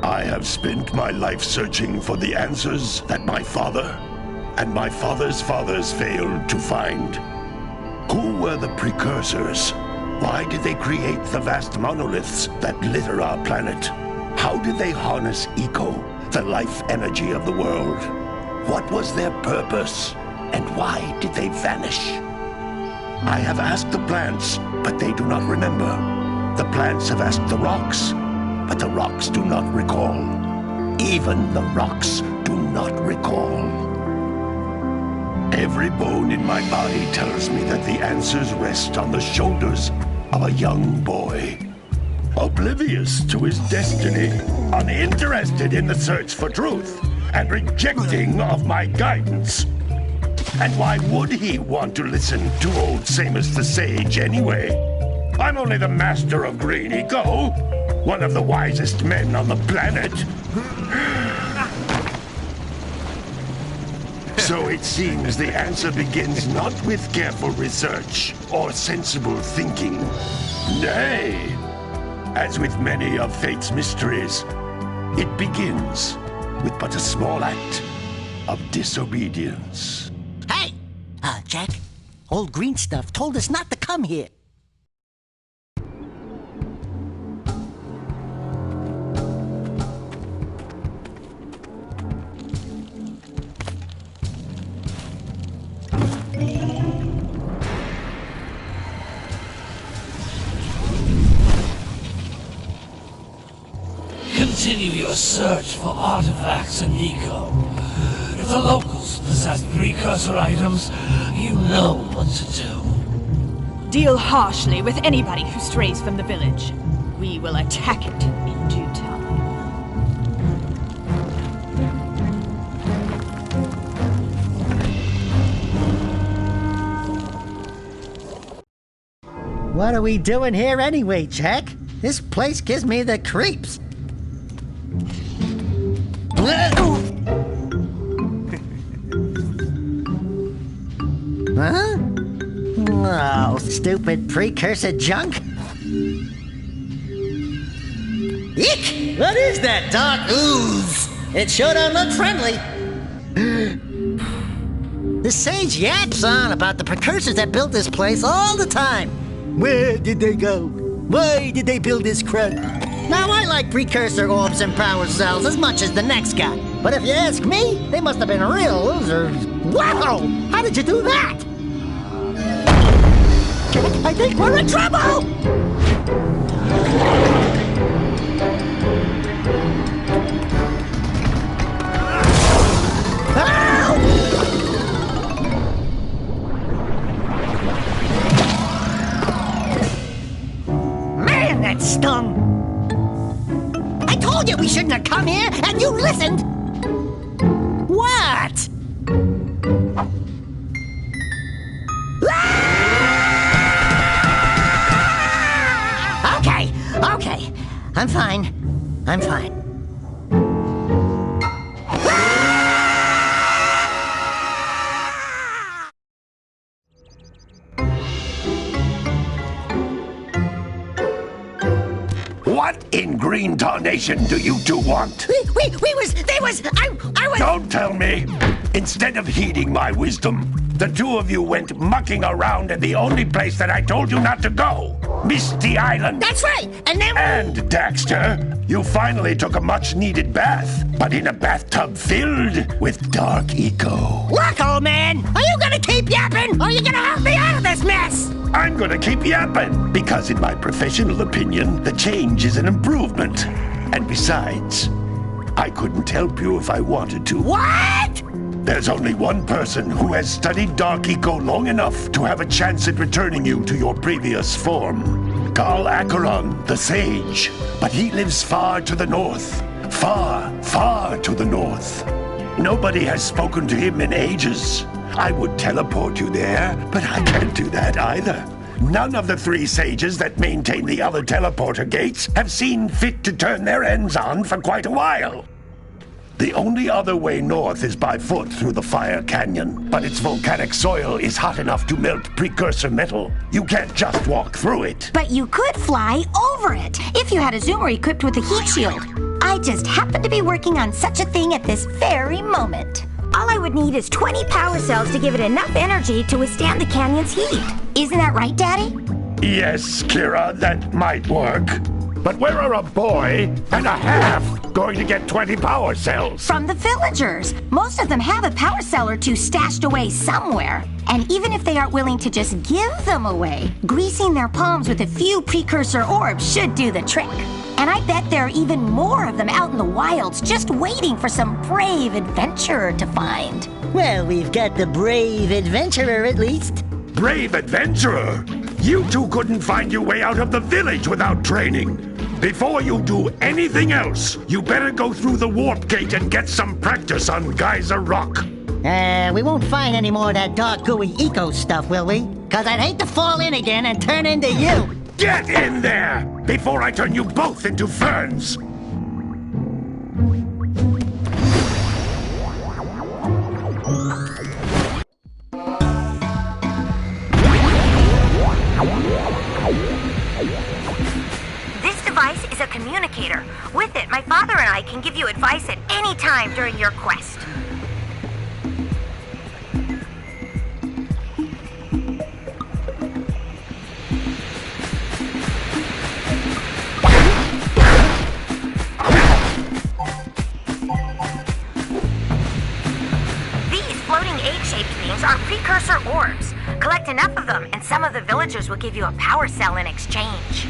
I have spent my life searching for the answers that my father and my father's fathers failed to find. Who were the precursors? Why did they create the vast monoliths that litter our planet? How did they harness eco, the life energy of the world? What was their purpose? And why did they vanish? I have asked the plants, but they do not remember. The plants have asked the rocks, but the rocks do not recall. Even the rocks do not recall. Every bone in my body tells me that the answers rest on the shoulders of a young boy. Oblivious to his destiny, uninterested in the search for truth, and rejecting of my guidance. And why would he want to listen to old Samus the Sage anyway? I'm only the master of green eco, one of the wisest men on the planet. So it seems the answer begins not with careful research or sensible thinking. Nay, as with many of fate's mysteries, it begins with but a small act of disobedience. Hey! Jack, old green stuff told us not to come here. Continue your search for artifacts and eco. If the locals possess precursor items, you know what to do. Deal harshly with anybody who strays from the village. We will attack it in due time. What are we doing here anyway, Jack? This place gives me the creeps. Huh? Oh, stupid precursor junk. Eek! What is that dark ooze? It sure don't look friendly. The sage yaps on about the precursors that built this place all the time. Where did they go? Why did they build this crap? Now, I like precursor orbs and power cells as much as the next guy. But if you ask me, they must have been real losers. Wow! How did you do that? I think we're in trouble! Man, that stung! I told you we shouldn't have come here, and you listened! What? Okay. I'm fine. What in green tarnation do you two want? I was... Don't tell me! Instead of heeding my wisdom, the two of you went mucking around in the only place that I told you not to go! Misty Island! That's right! And then... And, Daxter, you finally took a much-needed bath, but in a bathtub filled with dark eco. Look, old man! Are you gonna keep yapping, or are you gonna help me out of this mess? I'm gonna keep yapping, because in my professional opinion, the change is an improvement. And besides, I couldn't help you if I wanted to. What? There's only one person who has studied Dark Eco long enough to have a chance at returning you to your previous form. Carl Acheron, the Sage. But he lives far to the north. Far to the north. Nobody has spoken to him in ages. I would teleport you there, but I can't do that either. None of the three sages that maintain the other teleporter gates have seen fit to turn their ends on for quite a while. The only other way north is by foot through the Fire Canyon, but its volcanic soil is hot enough to melt precursor metal. You can't just walk through it. But you could fly over it, if you had a zoomer equipped with a heat shield. I I just happen to be working on such a thing at this very moment. All I would need is 20 power cells to give it enough energy to withstand the canyon's heat. Isn't that right, Daddy? Yes, Kira, that might work. But where are a boy and a half going to get 20 power cells? From the villagers. Most of them have a power cell or two stashed away somewhere. And even if they aren't willing to just give them away, greasing their palms with a few precursor orbs should do the trick. And I bet there are even more of them out in the wilds just waiting for some brave adventurer to find. Well, we've got the brave adventurer at least. Brave adventurer? You two couldn't find your way out of the village without training. Before you do anything else, you better go through the warp gate and get some practice on Geyser Rock. We won't find any more of that dark gooey eco stuff, will we? 'Cause I'd hate to fall in again and turn into you. Get in there before I turn you both into ferns. This device is a communicator. With it, my father and I can give you advice at any time during your quest. Are precursor orbs. Collect enough of them, and some of the villagers will give you a power cell in exchange.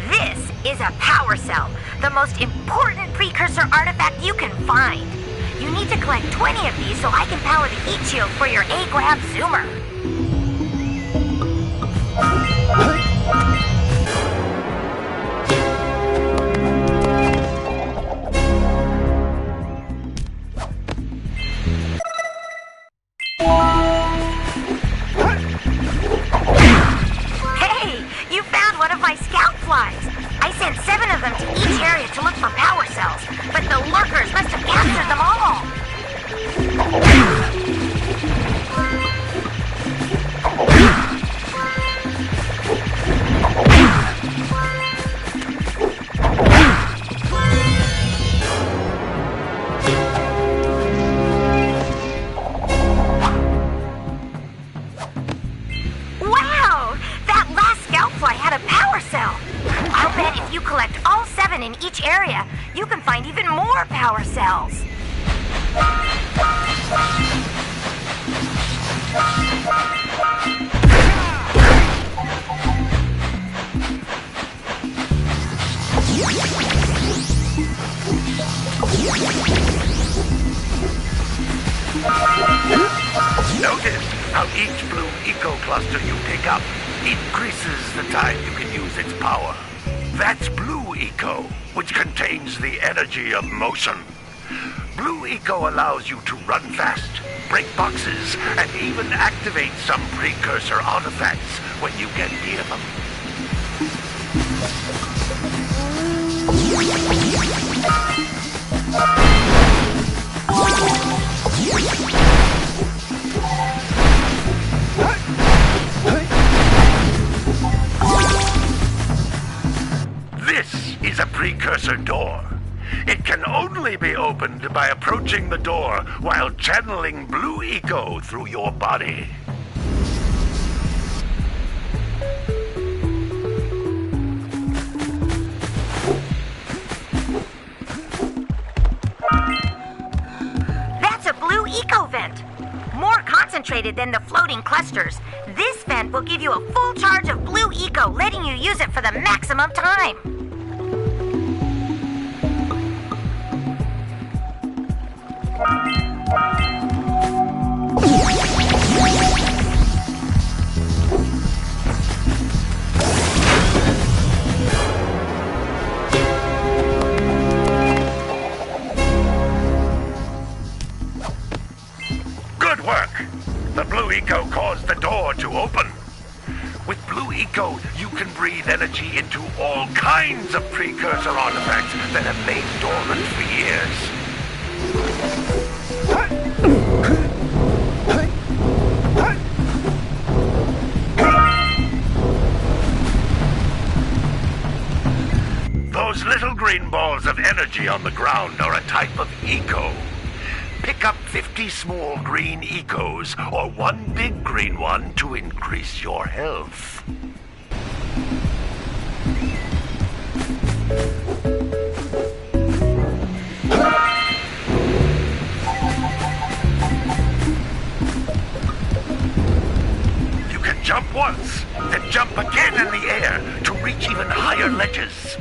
This is a power cell, the most important precursor artifact you can find. You need to collect 20 of these so I can power the heat shield for your A-Grab Zoomer. Hey, you found one of my scout flies. I sent 7 of them to each area to look for power cells, but the lurkers must have captured them all. Wow! That last scout fly had a power cell. I'll bet if you collect all 7 in each area, you can find even more power cells. Notice how each blue eco cluster you pick up increases the time you can use its power. That's blue eco, which contains the energy of motion. Blue eco allows you to run fast, break boxes, and even activate some precursor artifacts when you get near them. This is a precursor door. It can only be opened by approaching the door while channeling blue eco through your body. That's a blue eco vent. More concentrated than the floating clusters. This vent will give you a full charge of blue eco, letting you use it for the maximum time. Good work! The blue eco caused the door to open. With blue eco, you can breathe energy into all kinds of precursor artifacts that have lain dormant for years. Those little green balls of energy on the ground are a type of eco. Pick up 50 small green ecos or one big green one to increase your health. You can jump once, then jump again in the air to reach even higher ledges.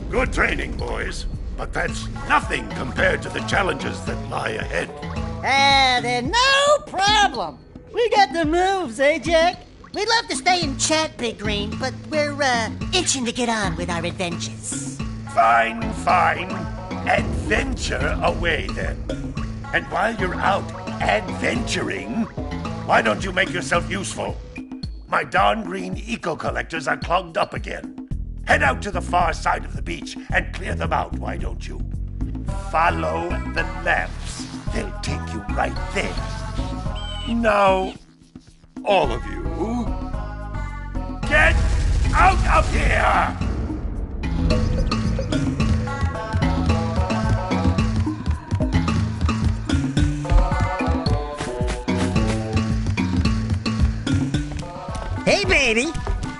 Good training, boys, but that's nothing compared to the challenges that lie ahead. Then no problem. We got the moves, eh, Jack? We'd love to stay and chat, Big Green, but we're, itching to get on with our adventures. Fine. Adventure away, then. And while you're out adventuring, why don't you make yourself useful? My darn green eco-collectors are clogged up again. Head out to the far side of the beach and clear them out, why don't you? Follow the lamps. They'll take you right there. Now, all of you, get out of here! Hey, baby.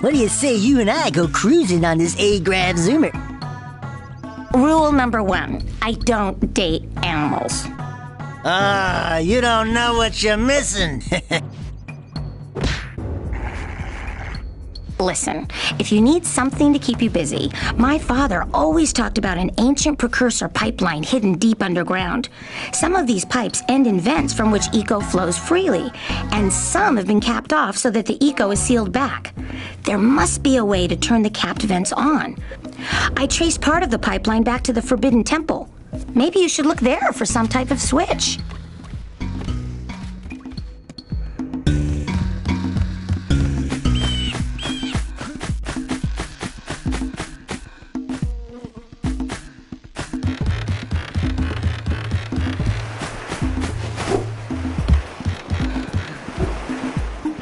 What do you say you and I go cruising on this A-Grab Zoomer? Rule number 1, I don't date animals. You don't know what you're missing. Listen, if you need something to keep you busy, my father always talked about an ancient precursor pipeline hidden deep underground. Some of these pipes end in vents from which eco flows freely, and some have been capped off so that the eco is sealed back. There must be a way to turn the capped vents on. I traced part of the pipeline back to the Forbidden Temple. Maybe you should look there for some type of switch.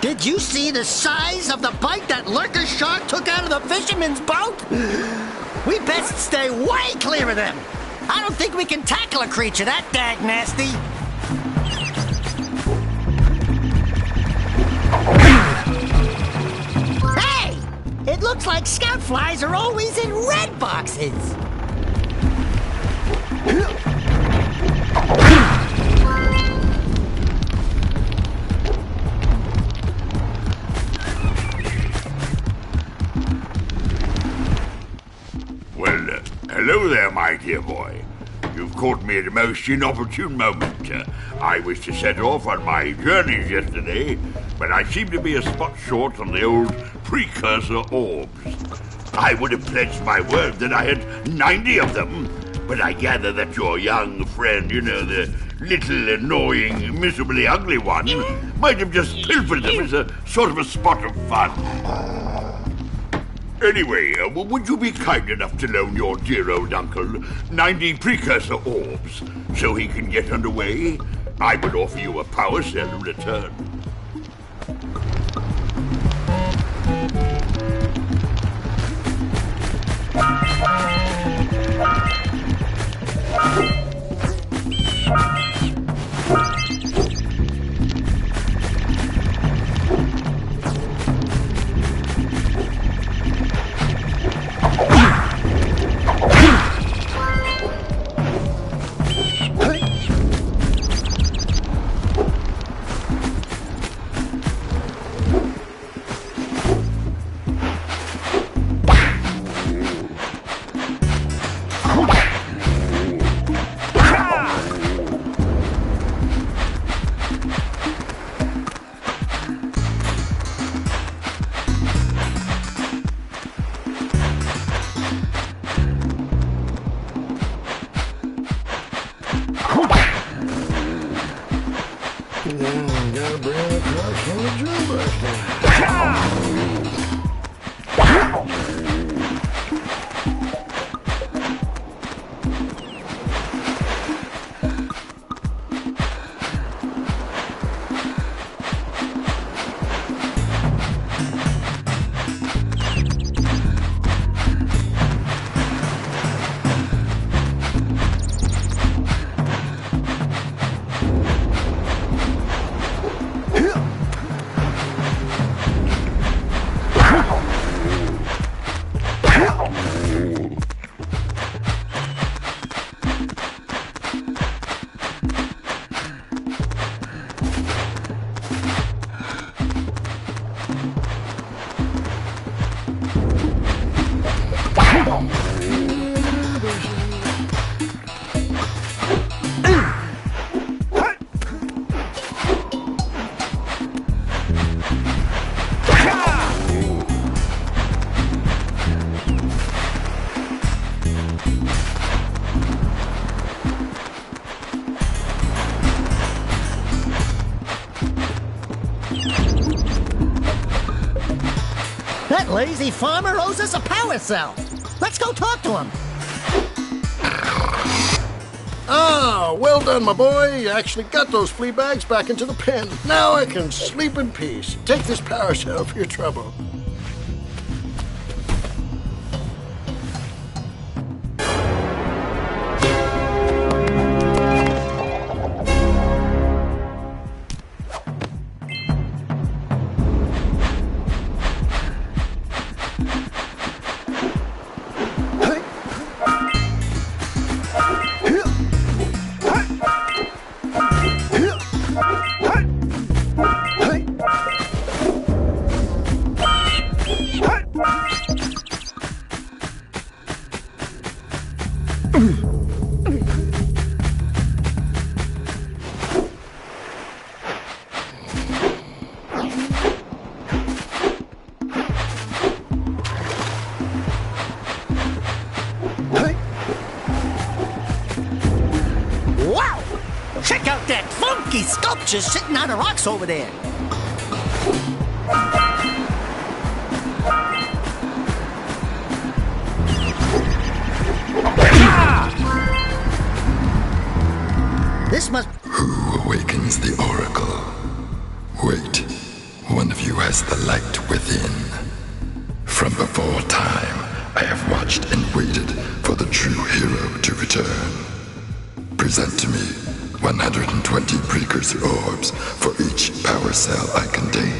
Did you see the size of the bite that lurker shark took out of the fisherman's boat? We best stay way clear of them. I don't think we can tackle a creature that dag nasty. Hey! It looks like scout flies are always in red boxes. Hello there, my dear boy. You've caught me at a most inopportune moment. I was to set off on my journeys yesterday, but I seem to be a spot short on the old precursor orbs. I would have pledged my word that I had 90 of them, but I gather that your young friend, the little annoying, miserably ugly one, might have just pilfered them as a sort of a spot of fun. Anyway, would you be kind enough to loan your dear old uncle 90 precursor orbs so he can get underway? I would offer you a power cell in return. gotta bring the truck from the drill buster. That lazy farmer owes us a power cell. Let's go talk to him. Ah, well done, my boy. You actually got those flea bags back into the pen. Now I can sleep in peace. Take this power cell for your trouble. Wow! Check out that funky sculpture sitting on the rocks over there. This must... Who awakens the oracle? Wait, one of you has the light within. From before time, I have watched and waited for the true hero to return. Present to me 120 precursor orbs for each power cell I contain.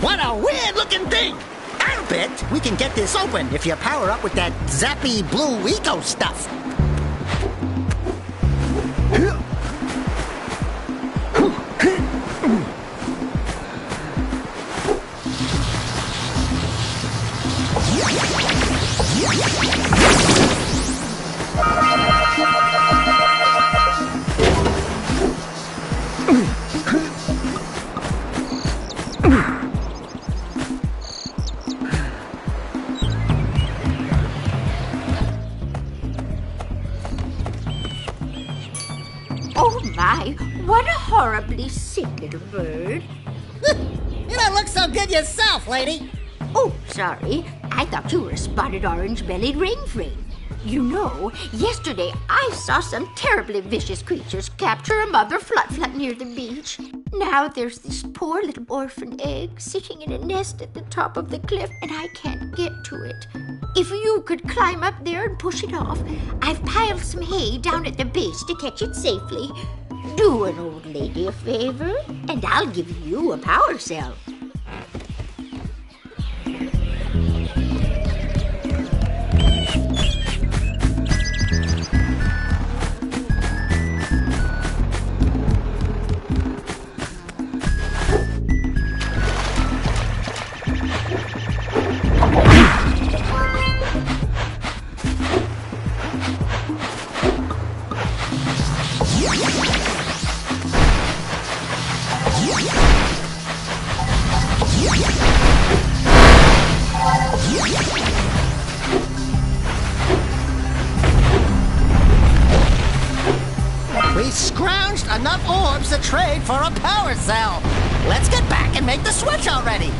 What a weird-looking thing! I'll bet we can get this open if you power up with that zappy blue eco stuff. Oh my, what a horribly sick little bird. You don't look so good yourself, lady. Oh, sorry. I thought you were a spotted orange-bellied rainframe. You know, yesterday I saw some terribly vicious creatures capture a mother flut-flut near the beach. Now there's this poor little orphan egg sitting in a nest at the top of the cliff, and I can't get to it. If you could climb up there and push it off, I've piled some hay down at the base to catch it safely. Do an old lady a favor, and I'll give you a power cell. scrounged enough orbs to trade for a power cell. Let's get back and make the switch already.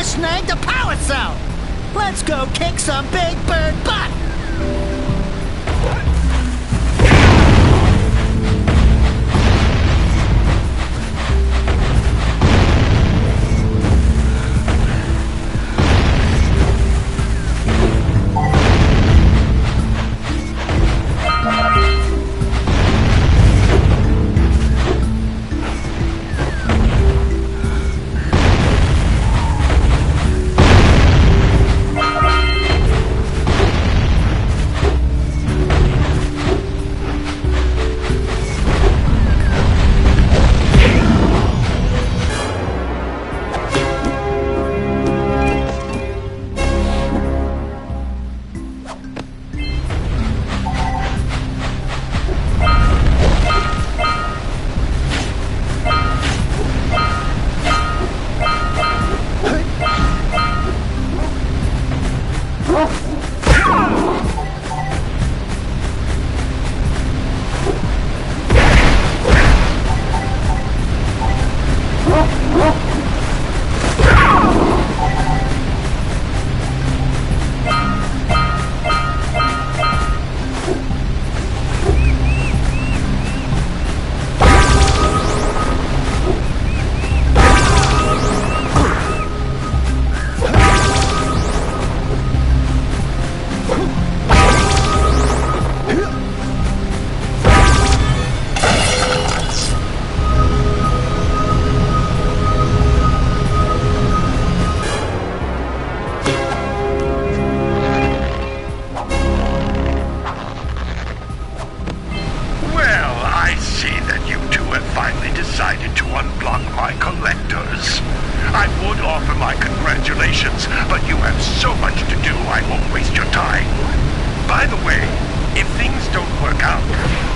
Snagged a power cell! Let's go kick some big bird butt!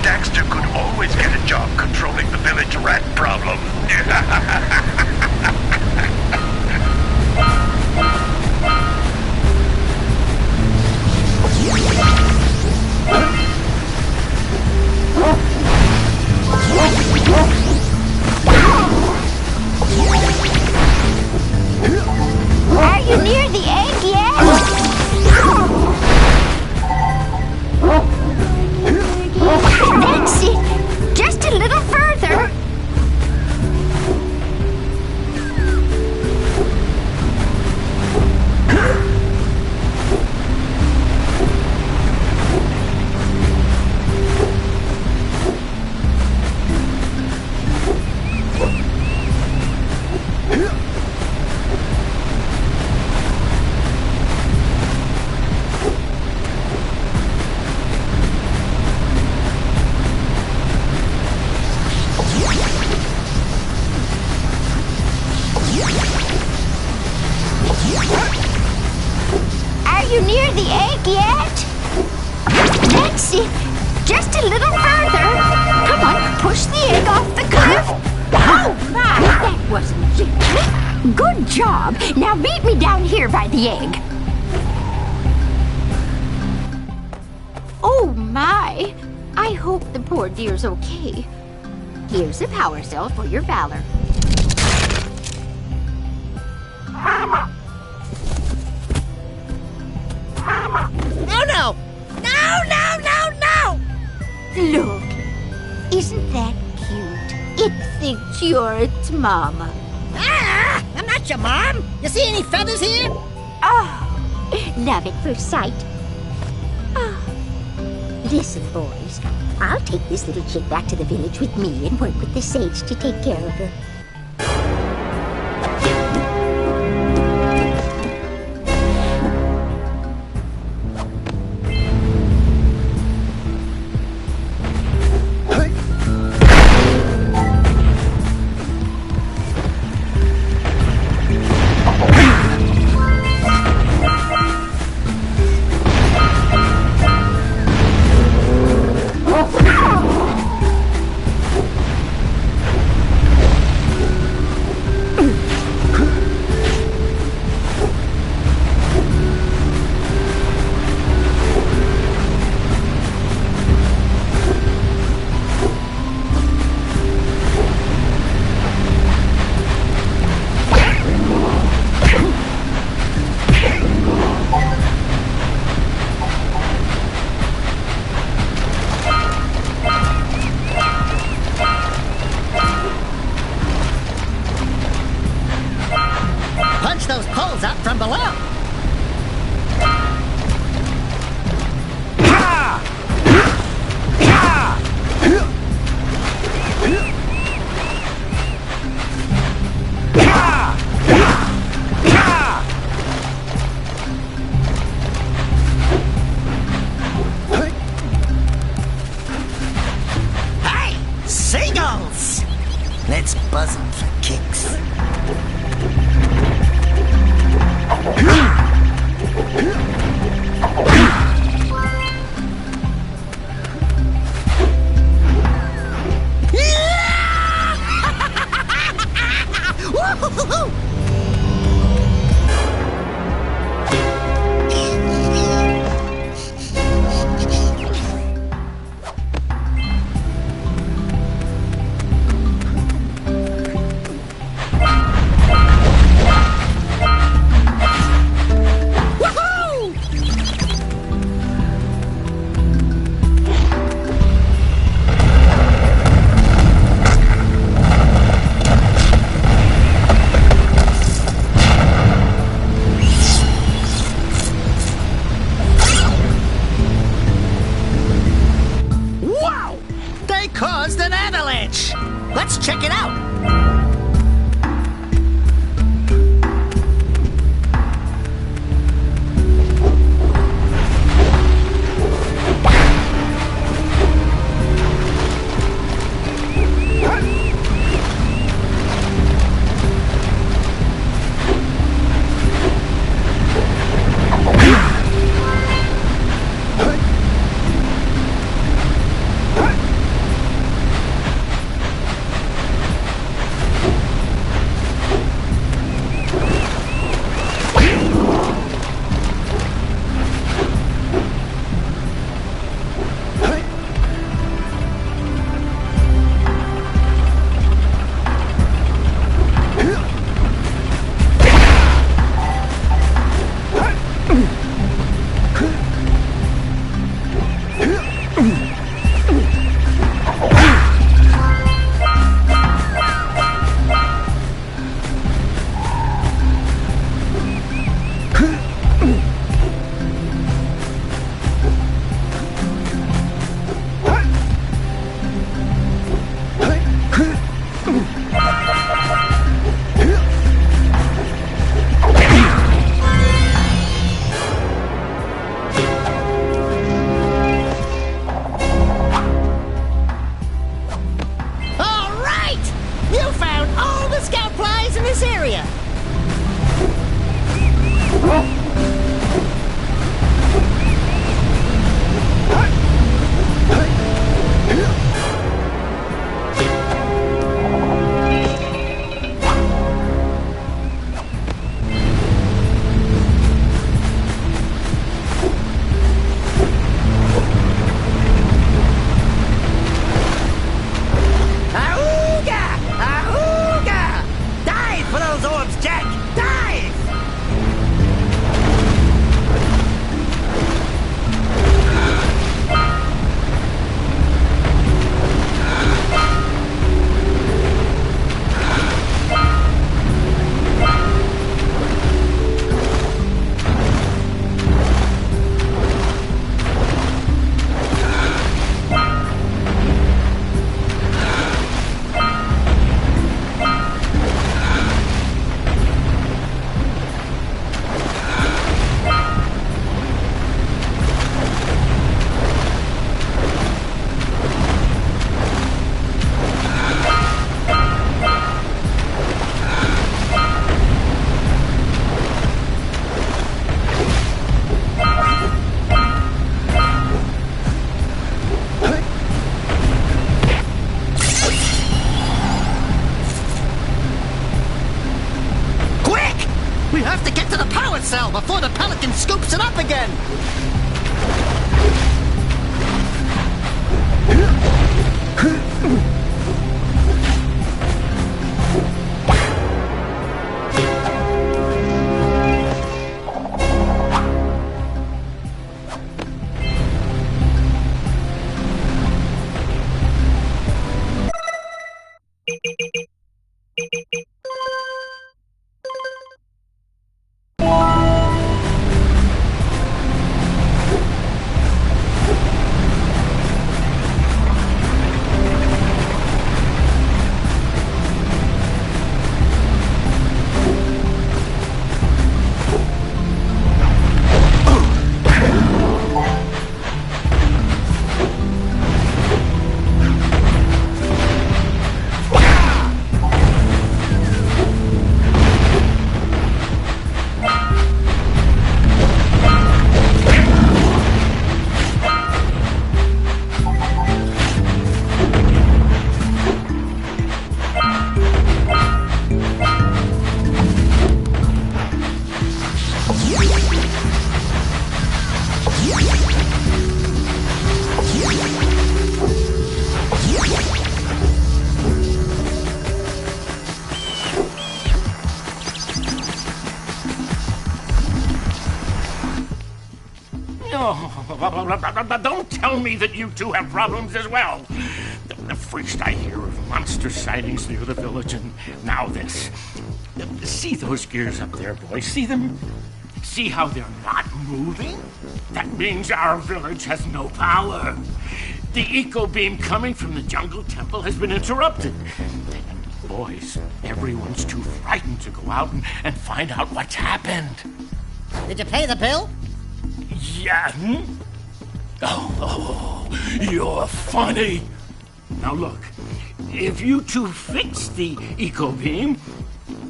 Daxter could always get a job controlling the village rat problem. Are you near the egg yet? That's it! Just a little further! Are you near the egg yet? That's it! Just a little further! Come on, push the egg off the cliff! Oh my, that wasn't gentle! Good job! Now meet me down here by the egg! Oh my! I hope the poor dear's okay. Here's a power cell for your valor. Oh no! No, no, no, no! Look, isn't that cute? It thinks you're its mama. Ah! I'm not your mom! You see any feathers here? Oh, love at first sight. Oh. Listen, boys, I'll take this little chick back to the village with me and work with the sage to take care of her. Let's check it out. cell before the pelican scoops it up again! Don't tell me that you two have problems as well. First I hear of monster sightings near the village, and now this. See those gears up there, boys? See them? See how they're not moving? That means our village has no power. The eco beam coming from the jungle temple has been interrupted. And boys, everyone's too frightened to go out and find out what's happened. Did you pay the bill? Yeah. Oh, you're funny. Now look, if you two fix the eco beam,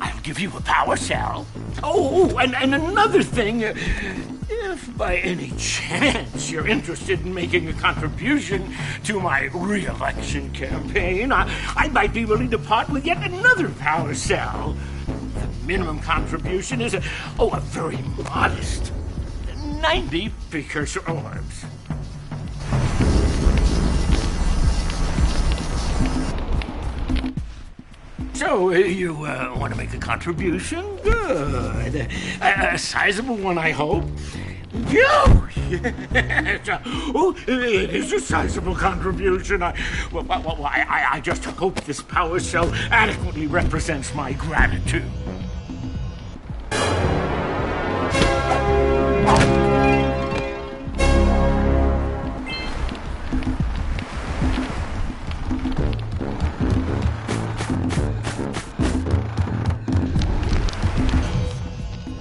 I'll give you a power cell. Oh, and another thing, if by any chance you're interested in making a contribution to my re-election campaign, I might be willing to part with yet another power cell. The minimum contribution is a very modest 90 precursor orbs. So, you want to make a contribution? Good. A sizable one, I hope. Yeah. Oh, it is a sizable contribution. I just hope this power cell adequately represents my gratitude.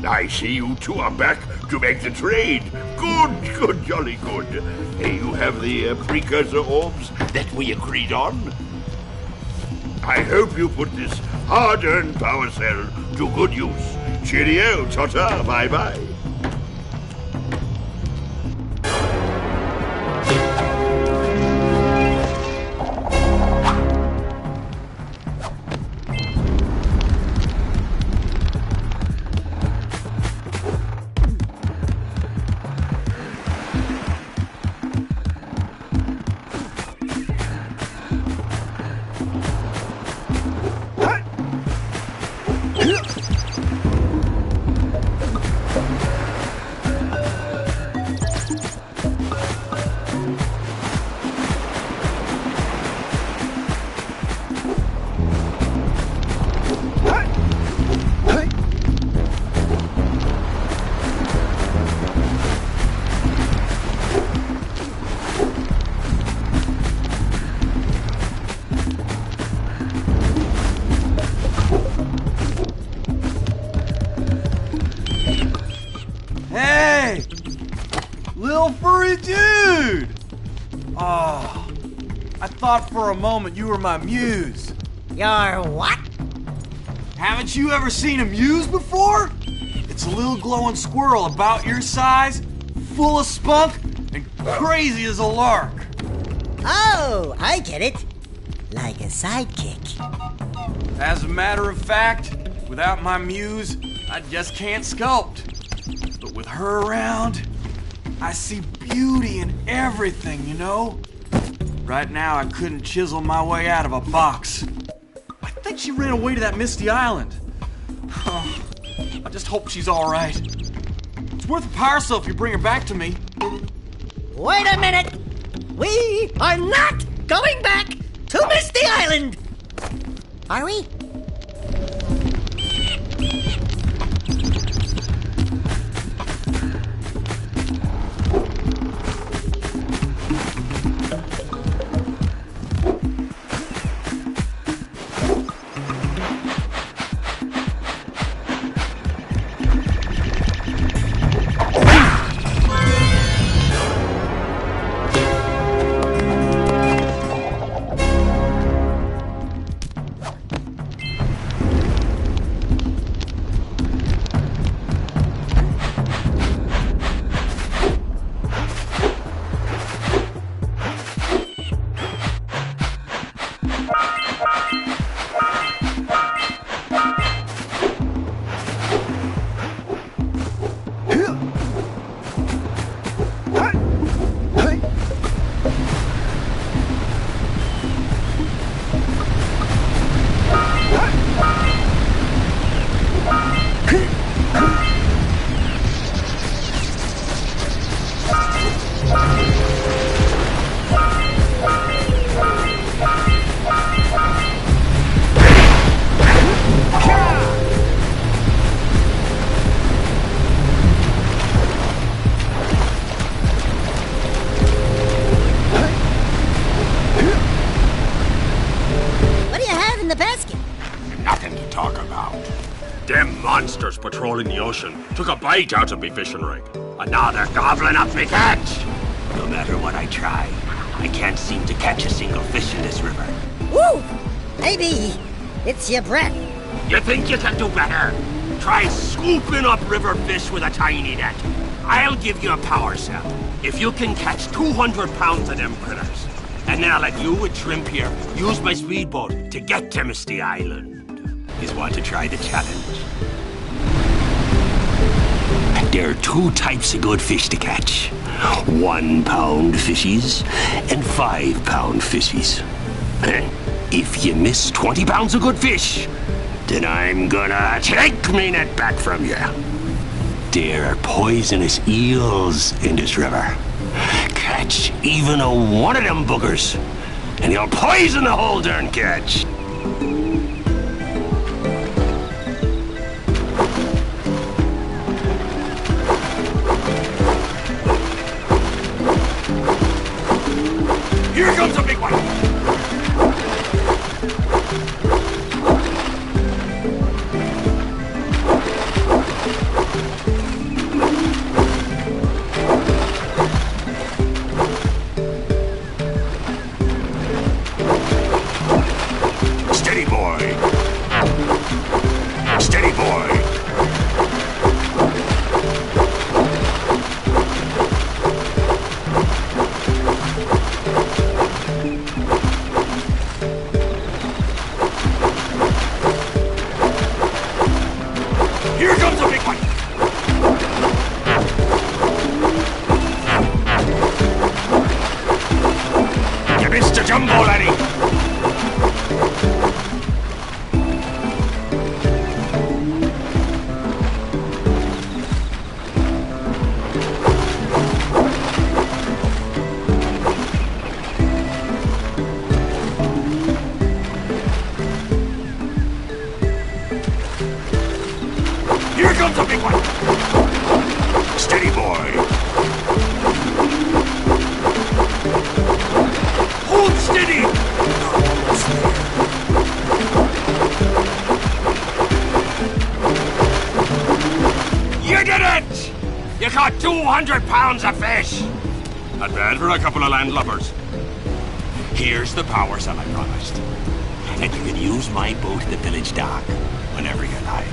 I see you two are back to make the trade. Good, jolly good. You have the precursor orbs that we agreed on. I hope you put this hard-earned power cell to good use. Cheerio, ta-ta, bye-bye. For a moment, you were my muse. Your what? Haven't you ever seen a muse before? It's a little glowing squirrel about your size, full of spunk, and crazy as a lark. Oh, I get it. Like a sidekick. As a matter of fact, without my muse, I just can't sculpt. But with her around, I see beauty in everything, you know? Right now, I couldn't chisel my way out of a box. I think she ran away to that misty island. Oh, I just hope she's all right. It's worth a power cell if you bring her back to me. Wait a minute! We are not going back to Misty Island! Are we? patrolling the ocean took a bite out of me fishing rig. And now they're gobbling up me catch. No matter what I try, I can't seem to catch a single fish in this river. Woo! Maybe it's your breath. You think you can do better? Try scooping up river fish with a tiny net. I'll give you a power cell if you can catch 200 pounds of them critters. And then I'll let you and Shrimp here use my speedboat to get to Misty Island. You want to try the challenge? There are two types of good fish to catch. 1 pound fishies and 5 pound fishies. If you miss 20 pounds of good fish, then I'm gonna take me net back from you. There are poisonous eels in this river. Catch even one of them boogers, and you'll poison the whole darn catch. Here comes a big one! Steady, boy! Steady, boy! Here comes a big one! You missed a jumbo, laddie! Here comes a big one! Steady, boy! Hold steady! Almost there. You did it! You caught 200 pounds of fish! Not bad for a couple of landlubbers. Here's the power cell I promised. And you can use my boat at the village dock whenever you like.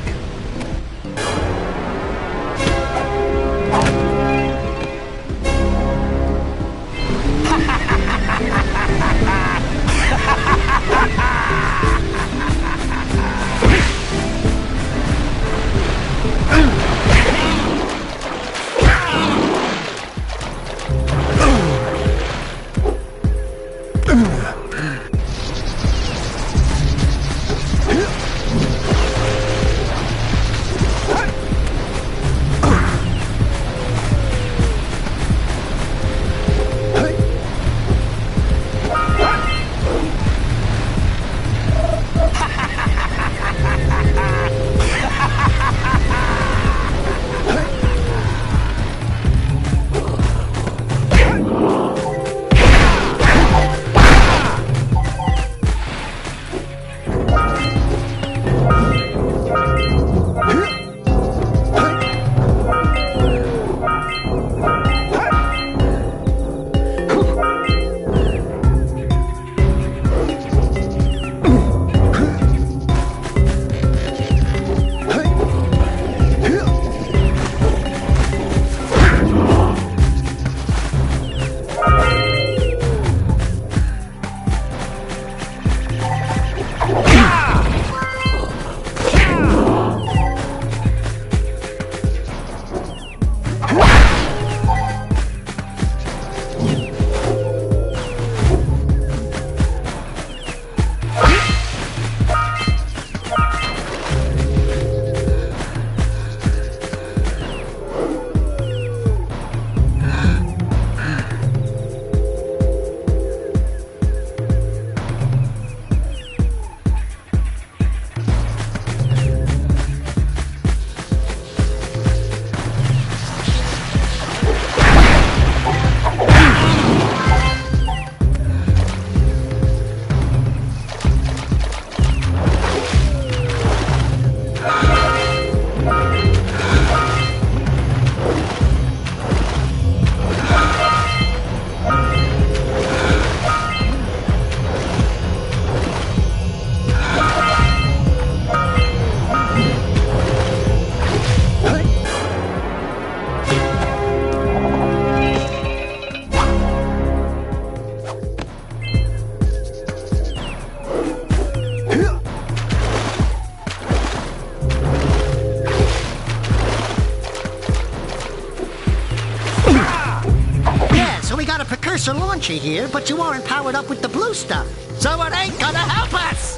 got a precursor launcher here, but you aren't powered up with the blue stuff. So it ain't gonna help us!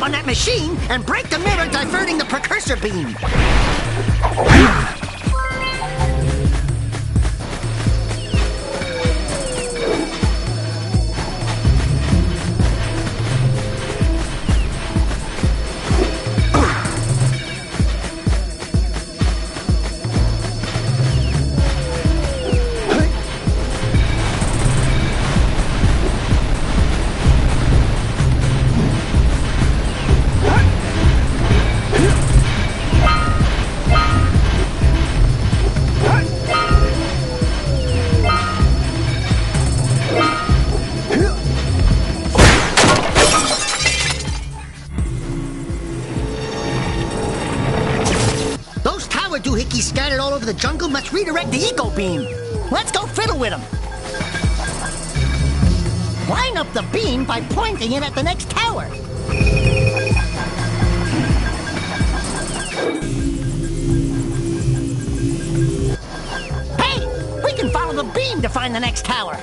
On that machine and break the mirror diverting the precursor beam. Doohickeys scattered all over the jungle must redirect the eco beam. Let's go fiddle with them. Line up the beam by pointing it at the next tower. Hey, we can follow the beam to find the next tower.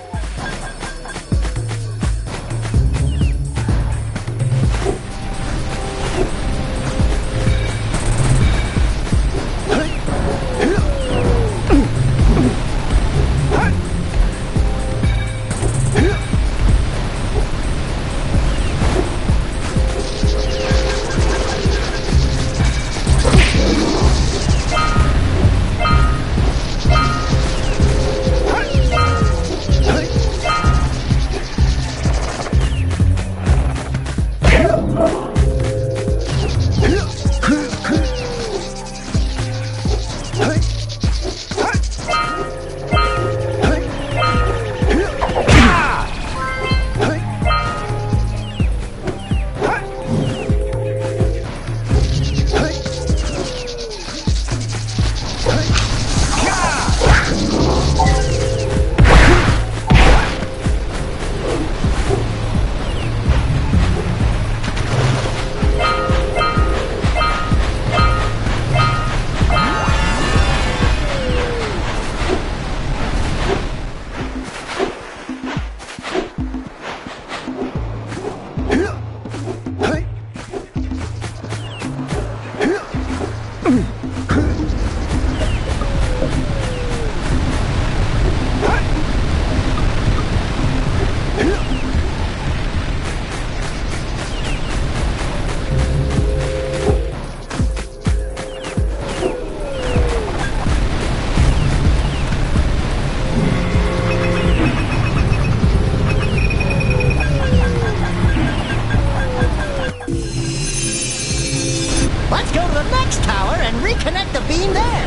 Reconnect the beam there.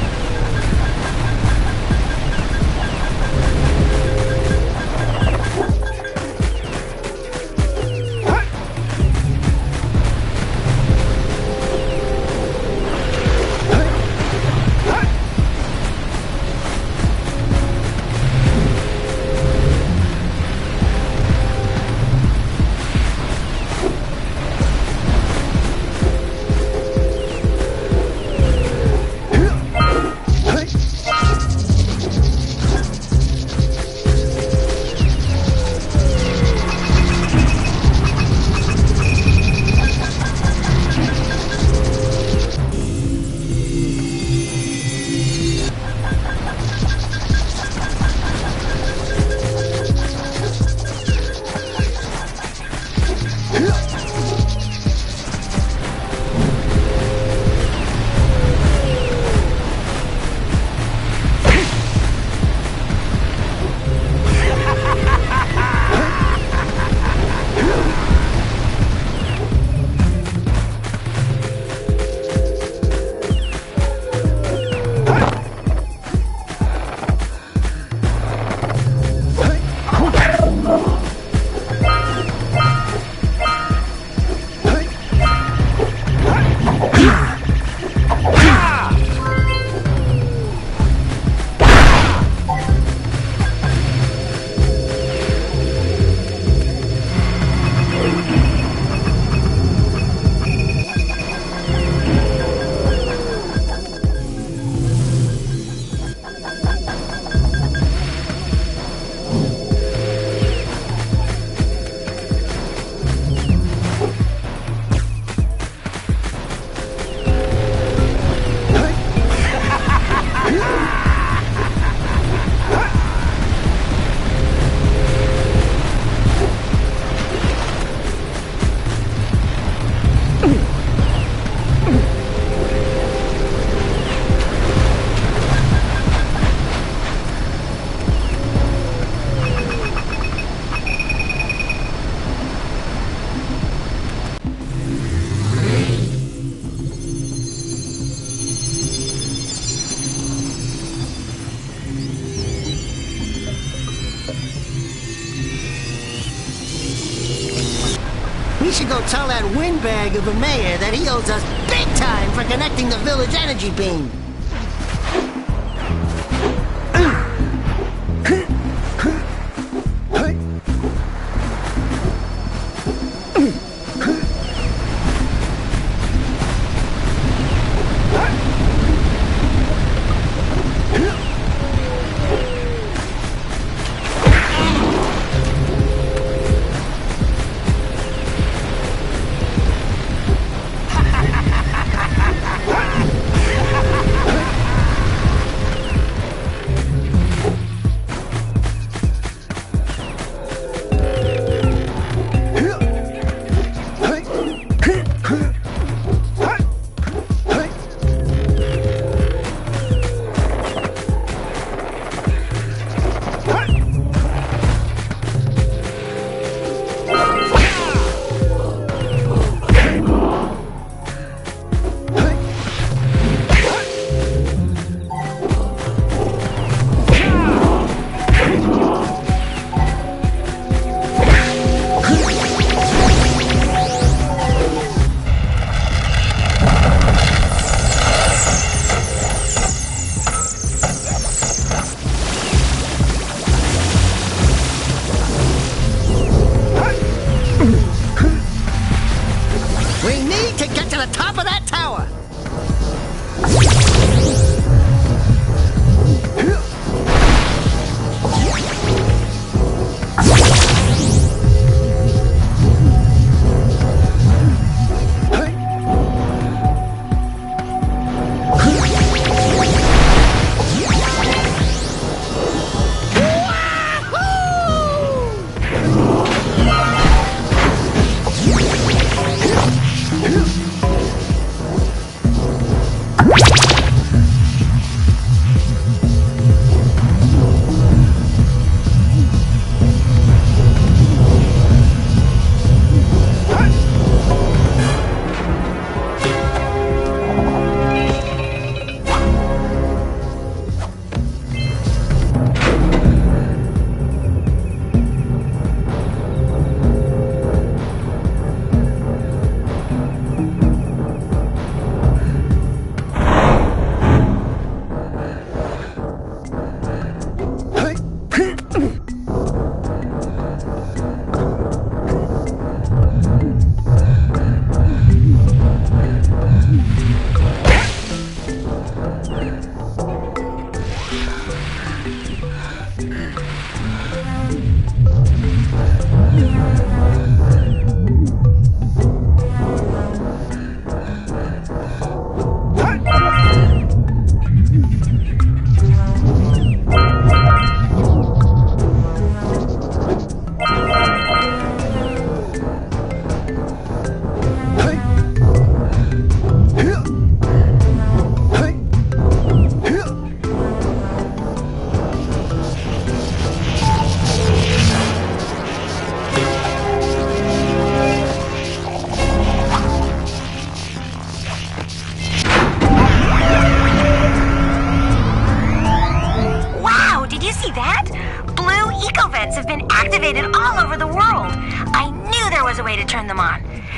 We should go tell that windbag of a mayor that he owes us big time for connecting the village energy beam.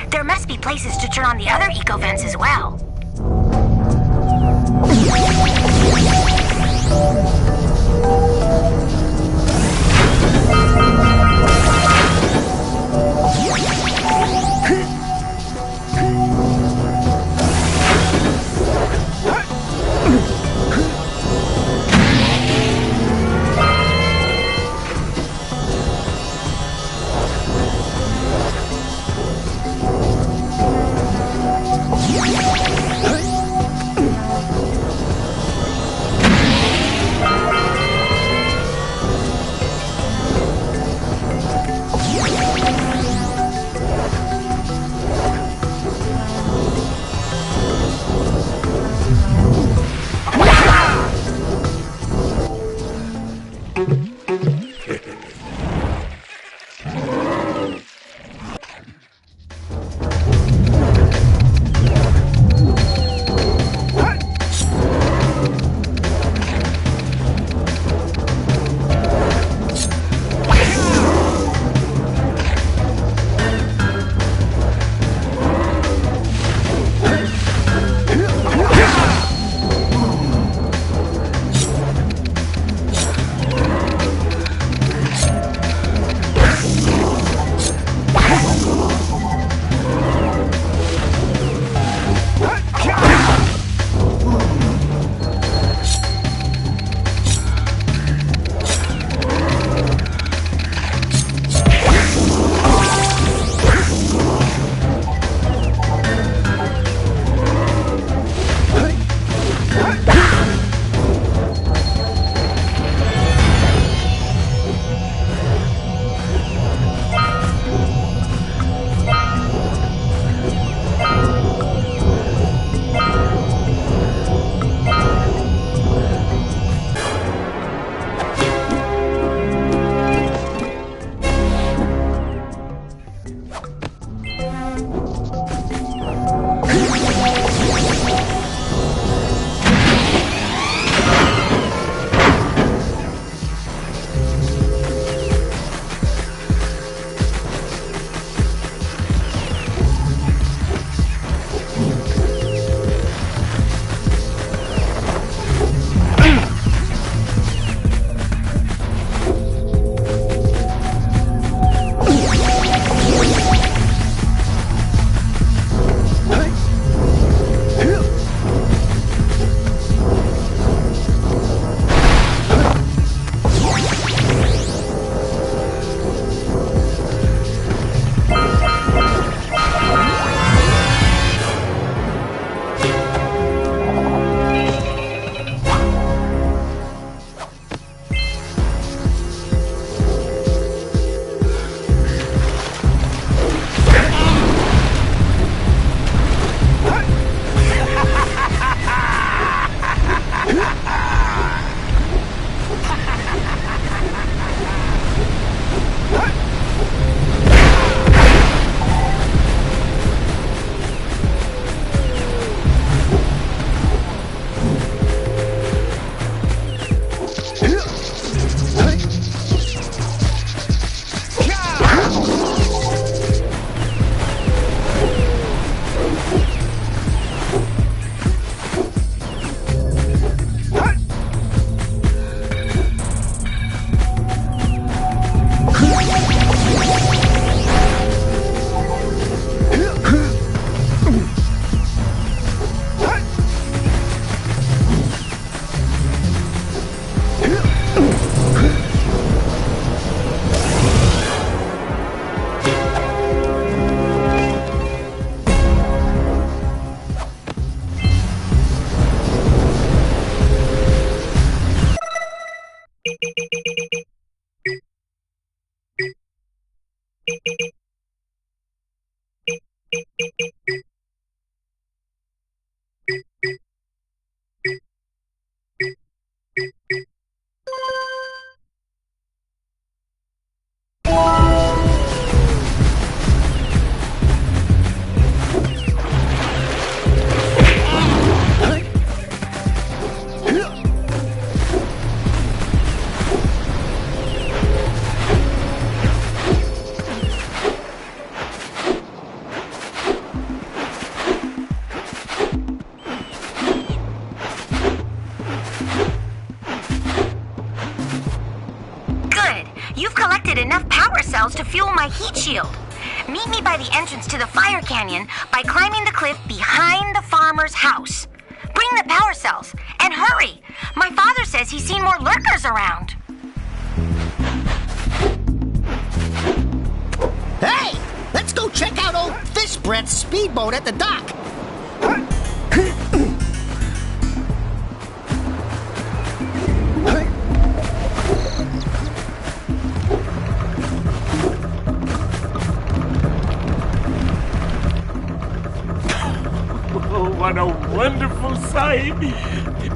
There must be places to turn on the other eco vents as well. Enough power cells to fuel my heat shield. Meet me by the entrance to the fire canyon by climbing the cliff behind the farmer's house. Bring the power cells, and hurry! My father says he's seen more lurkers around. Hey! Let's go check out old Fish Brett's speedboat at the dock. What a wonderful sight!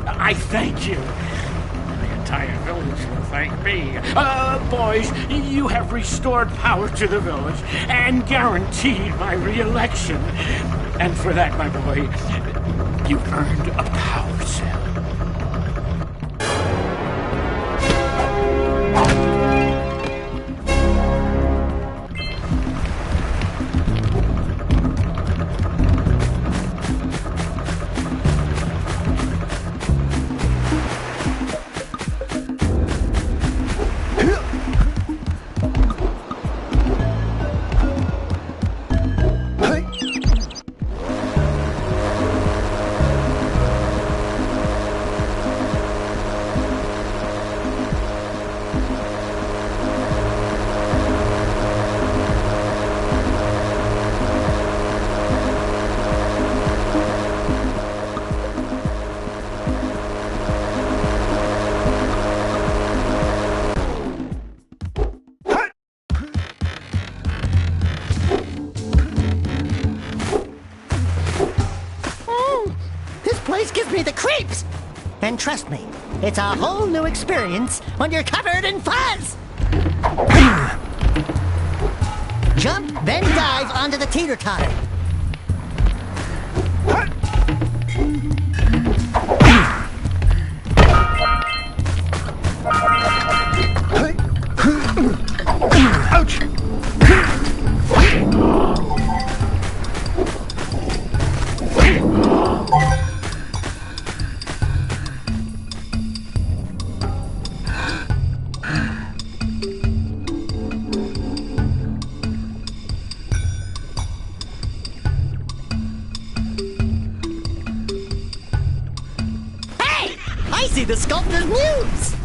I thank you. The entire village will thank me. Boys, you have restored power to the village and guaranteed my re-election. And for that, my boy, you've earned a power cell. Gives me the creeps! And trust me, it's a whole new experience when you're covered in fuzz! Jump, then dive onto the teeter-totter. Ouch! Hey! I see the sculptor's muse!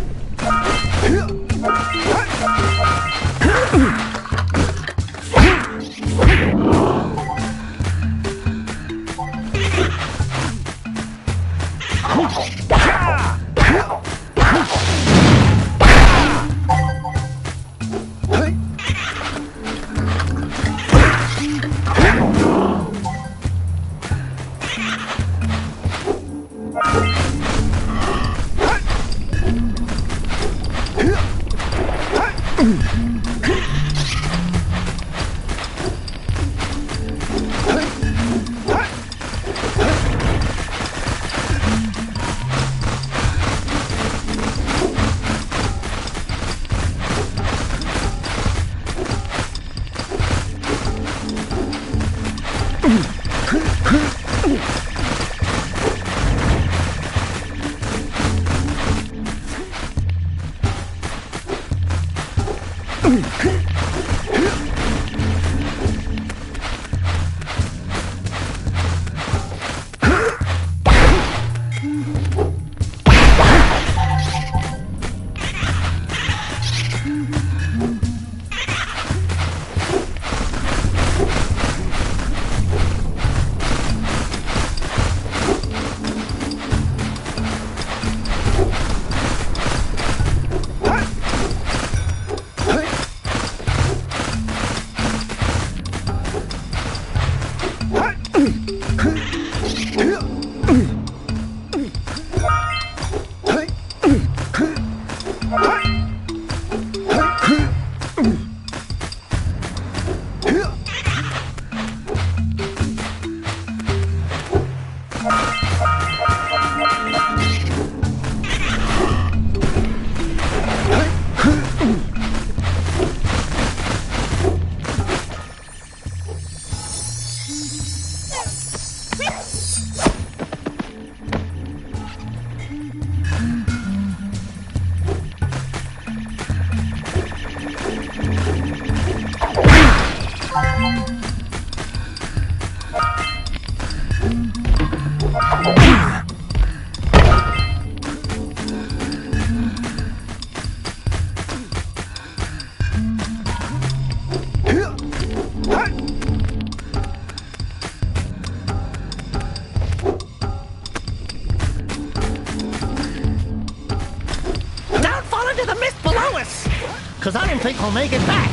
Because I don't think we'll make it back.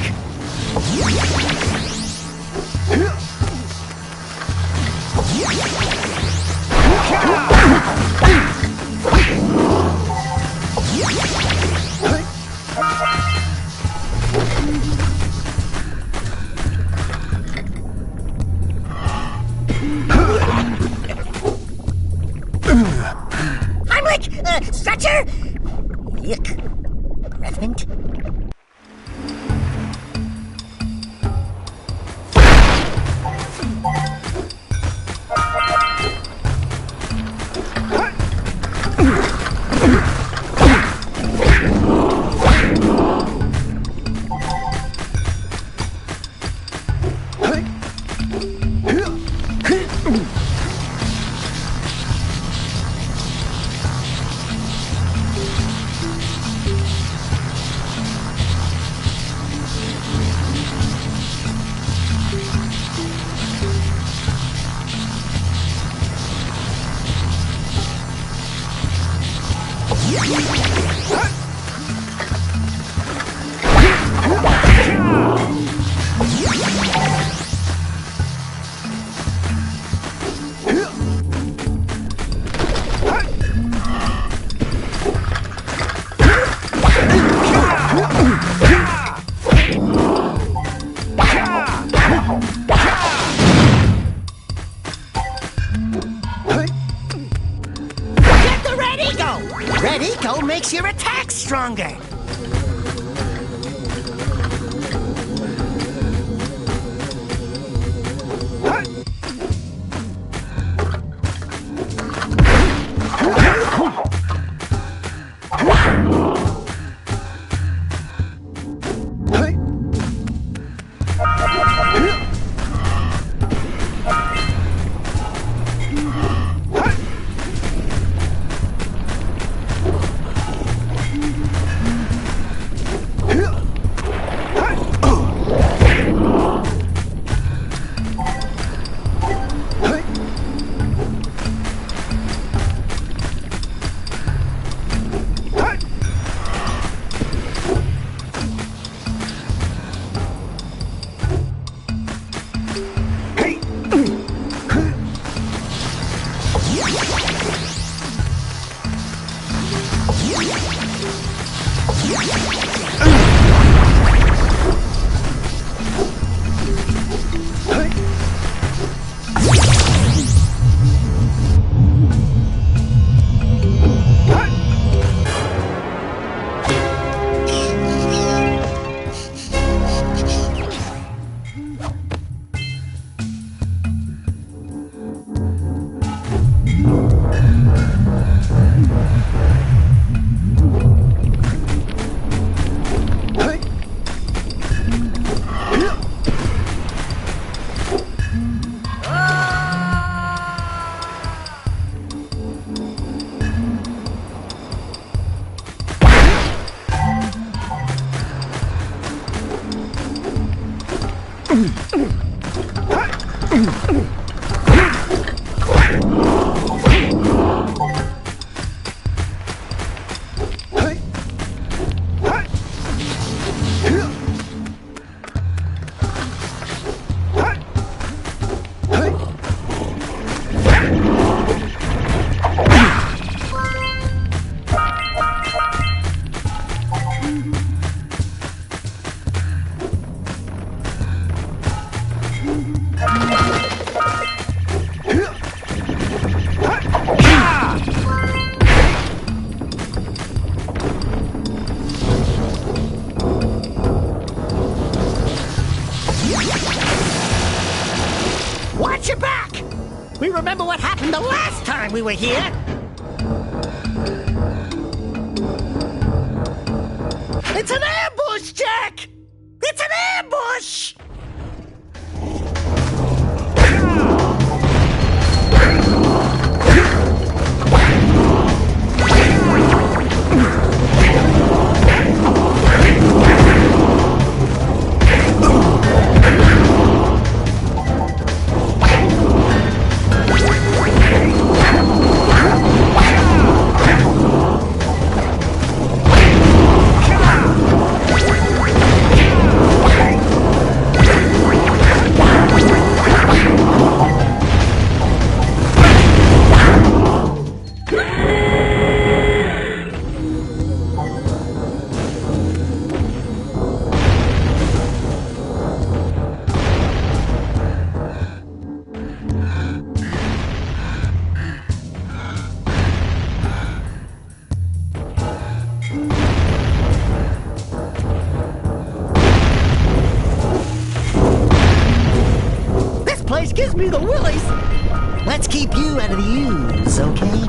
Heimlich! Stretcher! Yuck. Revenant? stronger. Watch your back! We remember what happened the last time we were here. It's an ambush, Jack! It's an ambush! Gives me the willies. Let's keep you out of the ooze, okay?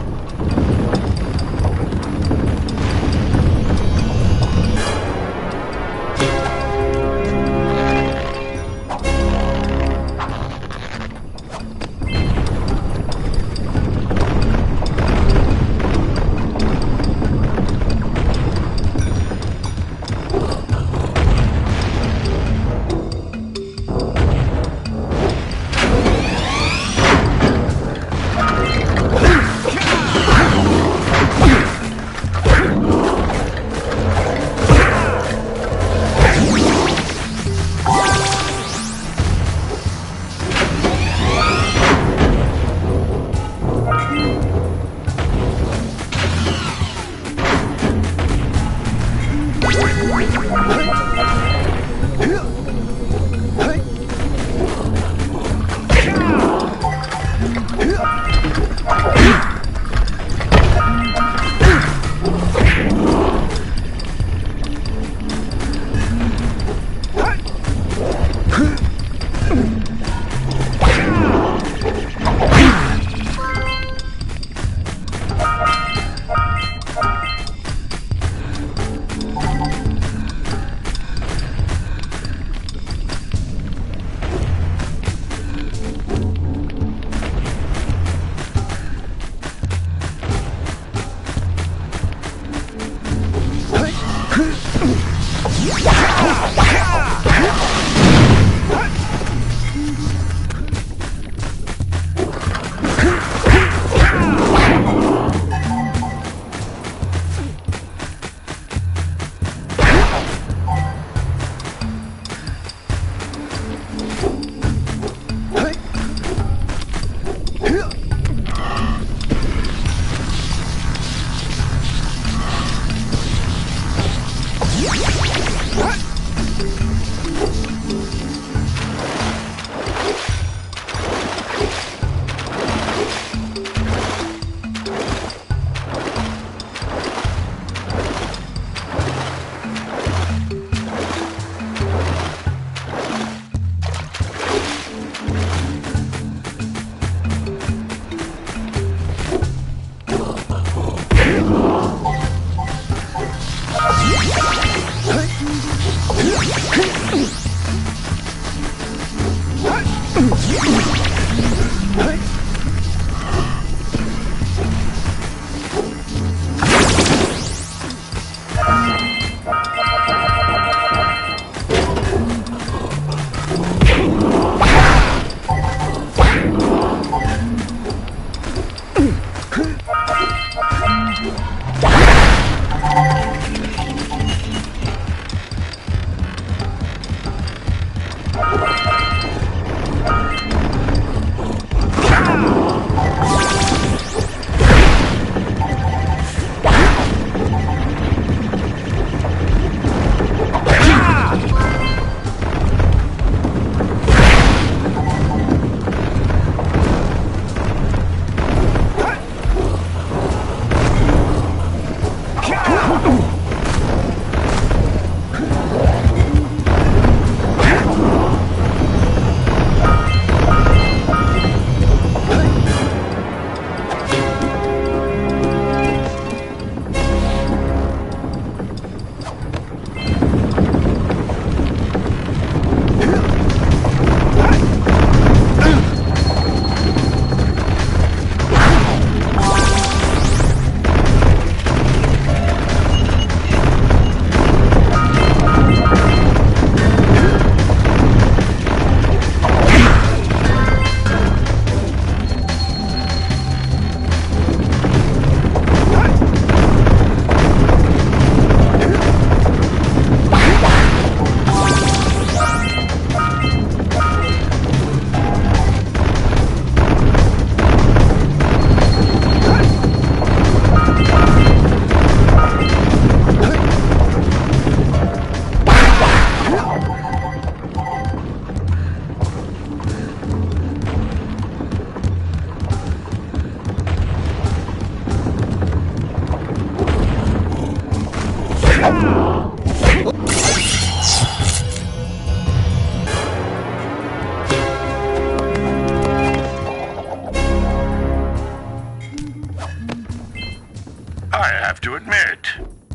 I have to admit,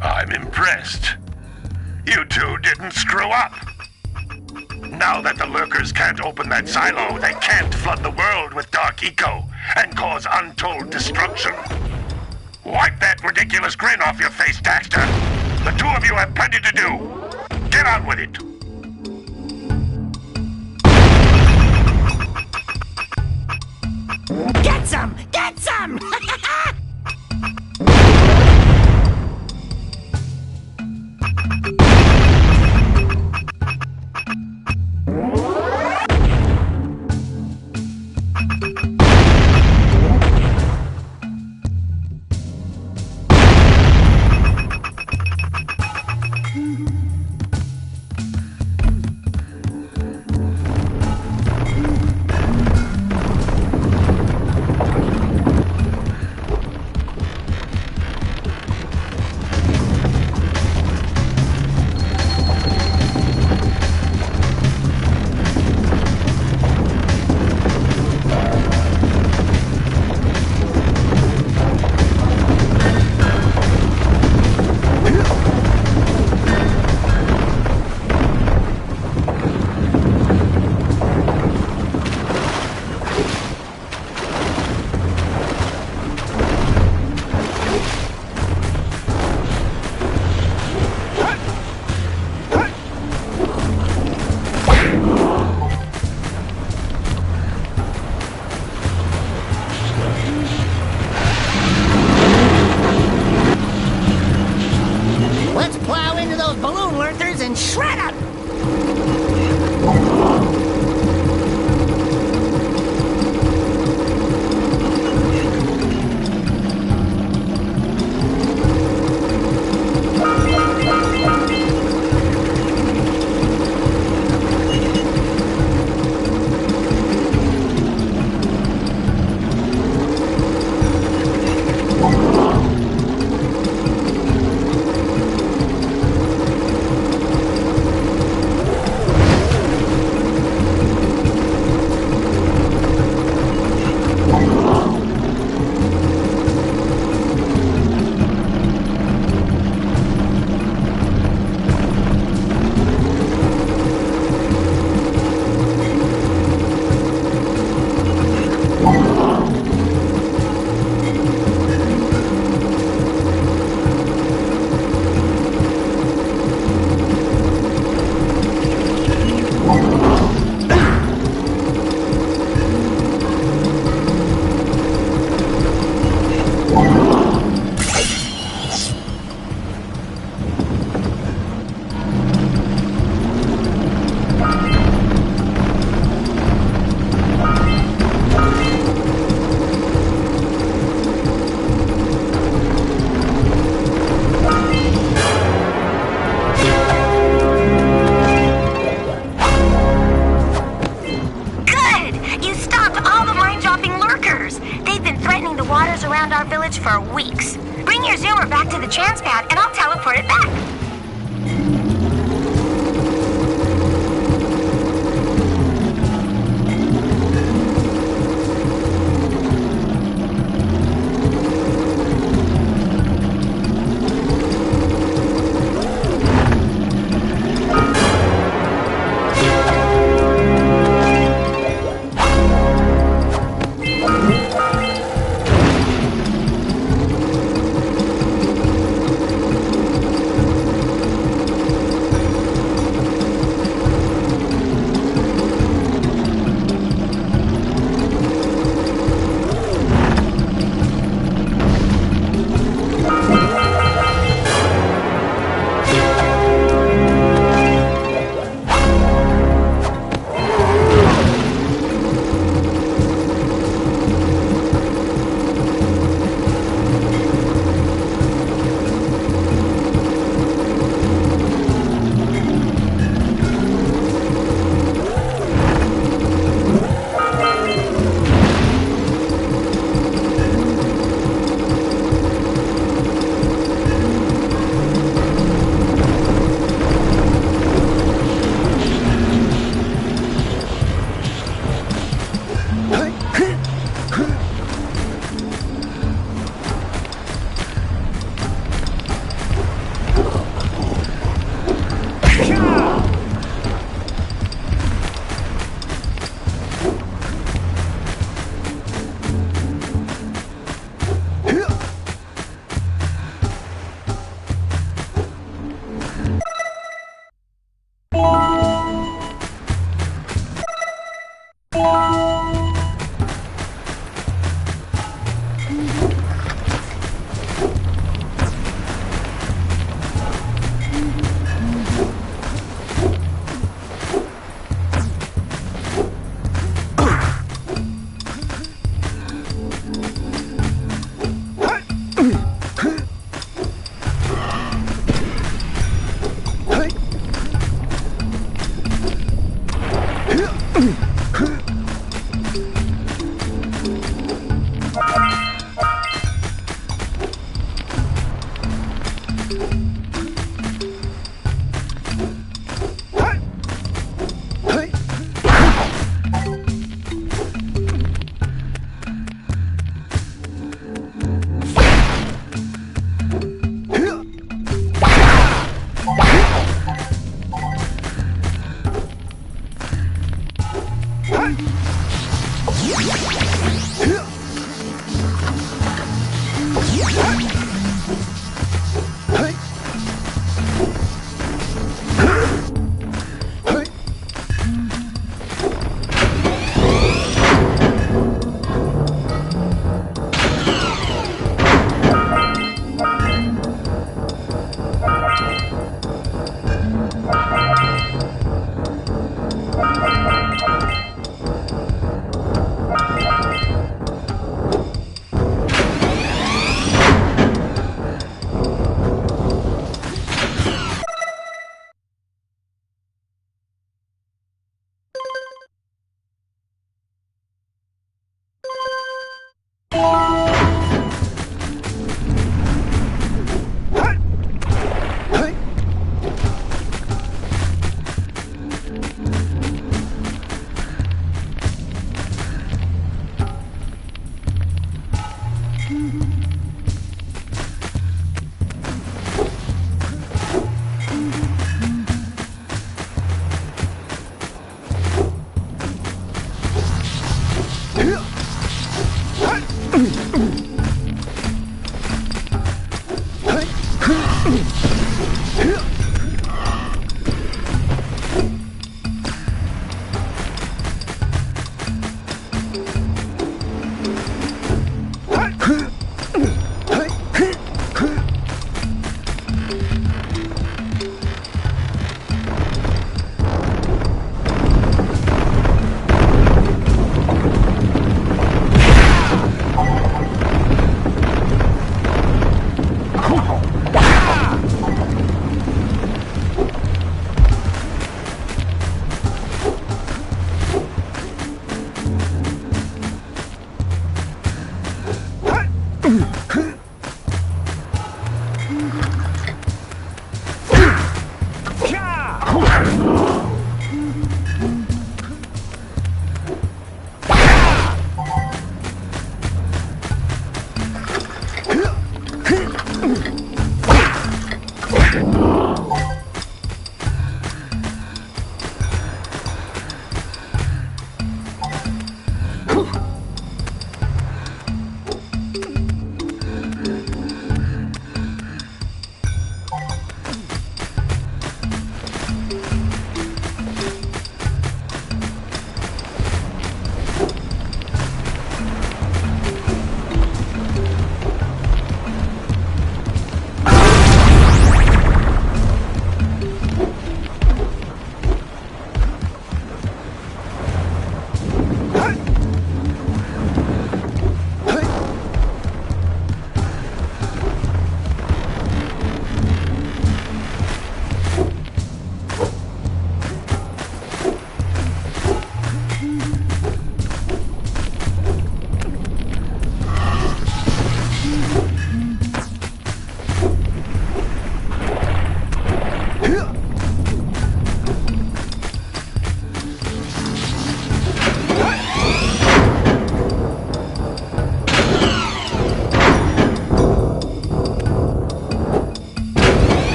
I'm impressed. You two didn't screw up. Now that the lurkers can't open that silo, they can't flood the world with dark eco and cause untold destruction. Wipe that ridiculous grin off your face, Daxter. The two of you have plenty to do. Get on with it. Get some! Get some! around our village for weeks. Bring your zoomer back to the transpad and I'll teleport it back.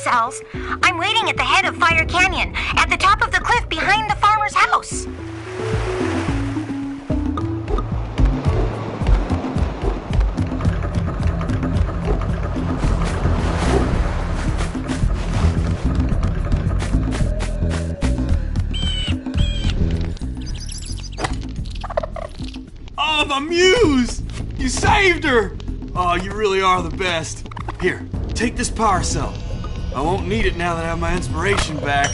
cells. I'm waiting at the head of Fire Canyon, at the top of the cliff behind the farmer's house. Oh, the Muse! You saved her! Oh, you really are the best. Here, take this power cell. I won't need it now that I have my inspiration back.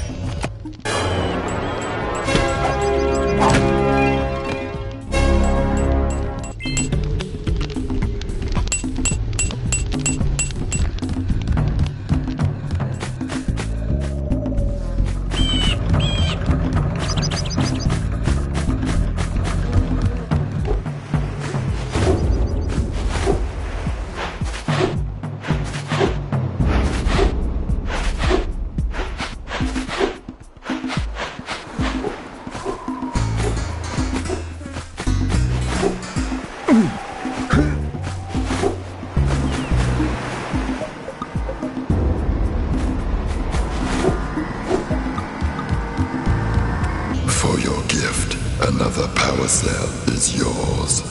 power cell is yours.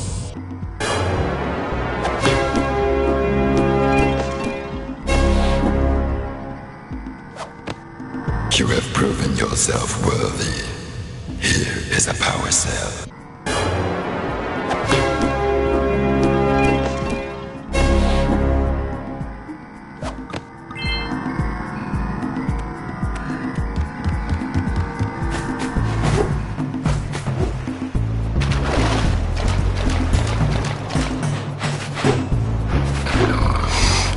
You have proven yourself worthy. Here is a power cell.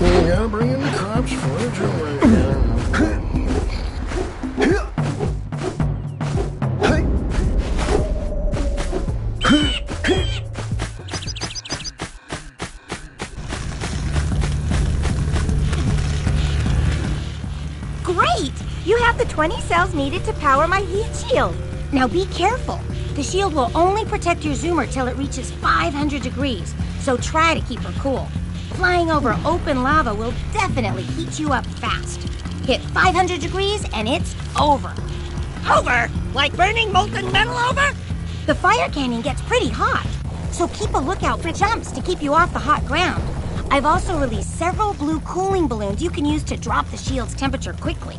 We gotta bring in the cops for the joy. Great! You have the 20 cells needed to power my heat shield. Now be careful. The shield will only protect your zoomer till it reaches 500 degrees, so try to keep her cool. Flying over open lava will definitely heat you up fast. Hit 500 degrees and it's over. Over? Like burning molten metal over? The fire canyon gets pretty hot, so keep a lookout for jumps to keep you off the hot ground. I've also released several blue cooling balloons you can use to drop the shield's temperature quickly.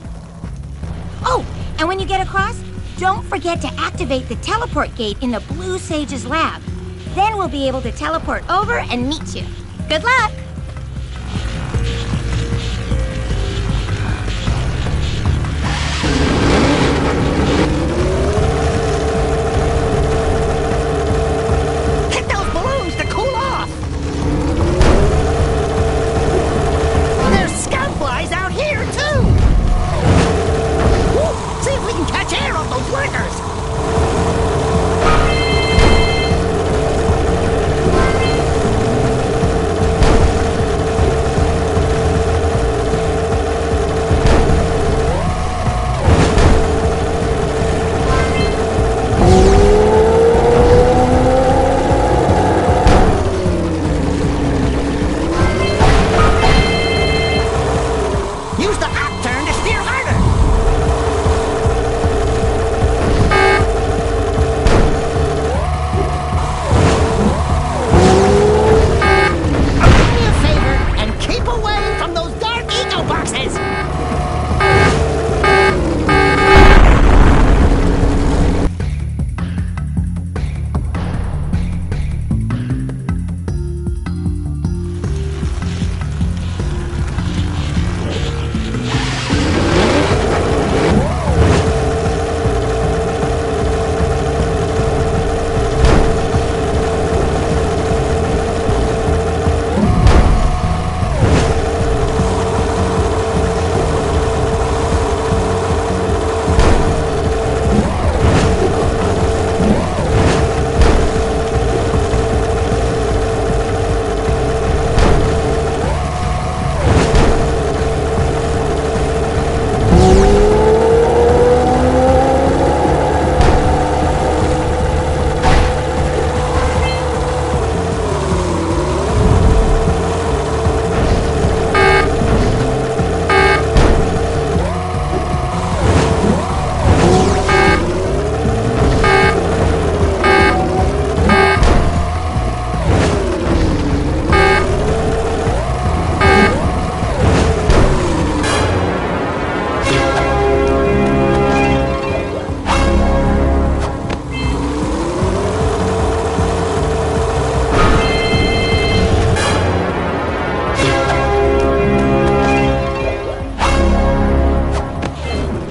Oh, and when you get across, don't forget to activate the teleport gate in the Blue Sage's lab. Then we'll be able to teleport over and meet you. Good luck! Hit those balloons to cool off! There's scout flies out here, too! Woo! See if we can catch air off those workers! Use the hot turn to steer harder! Do me a favor and keep away from those dark eco boxes!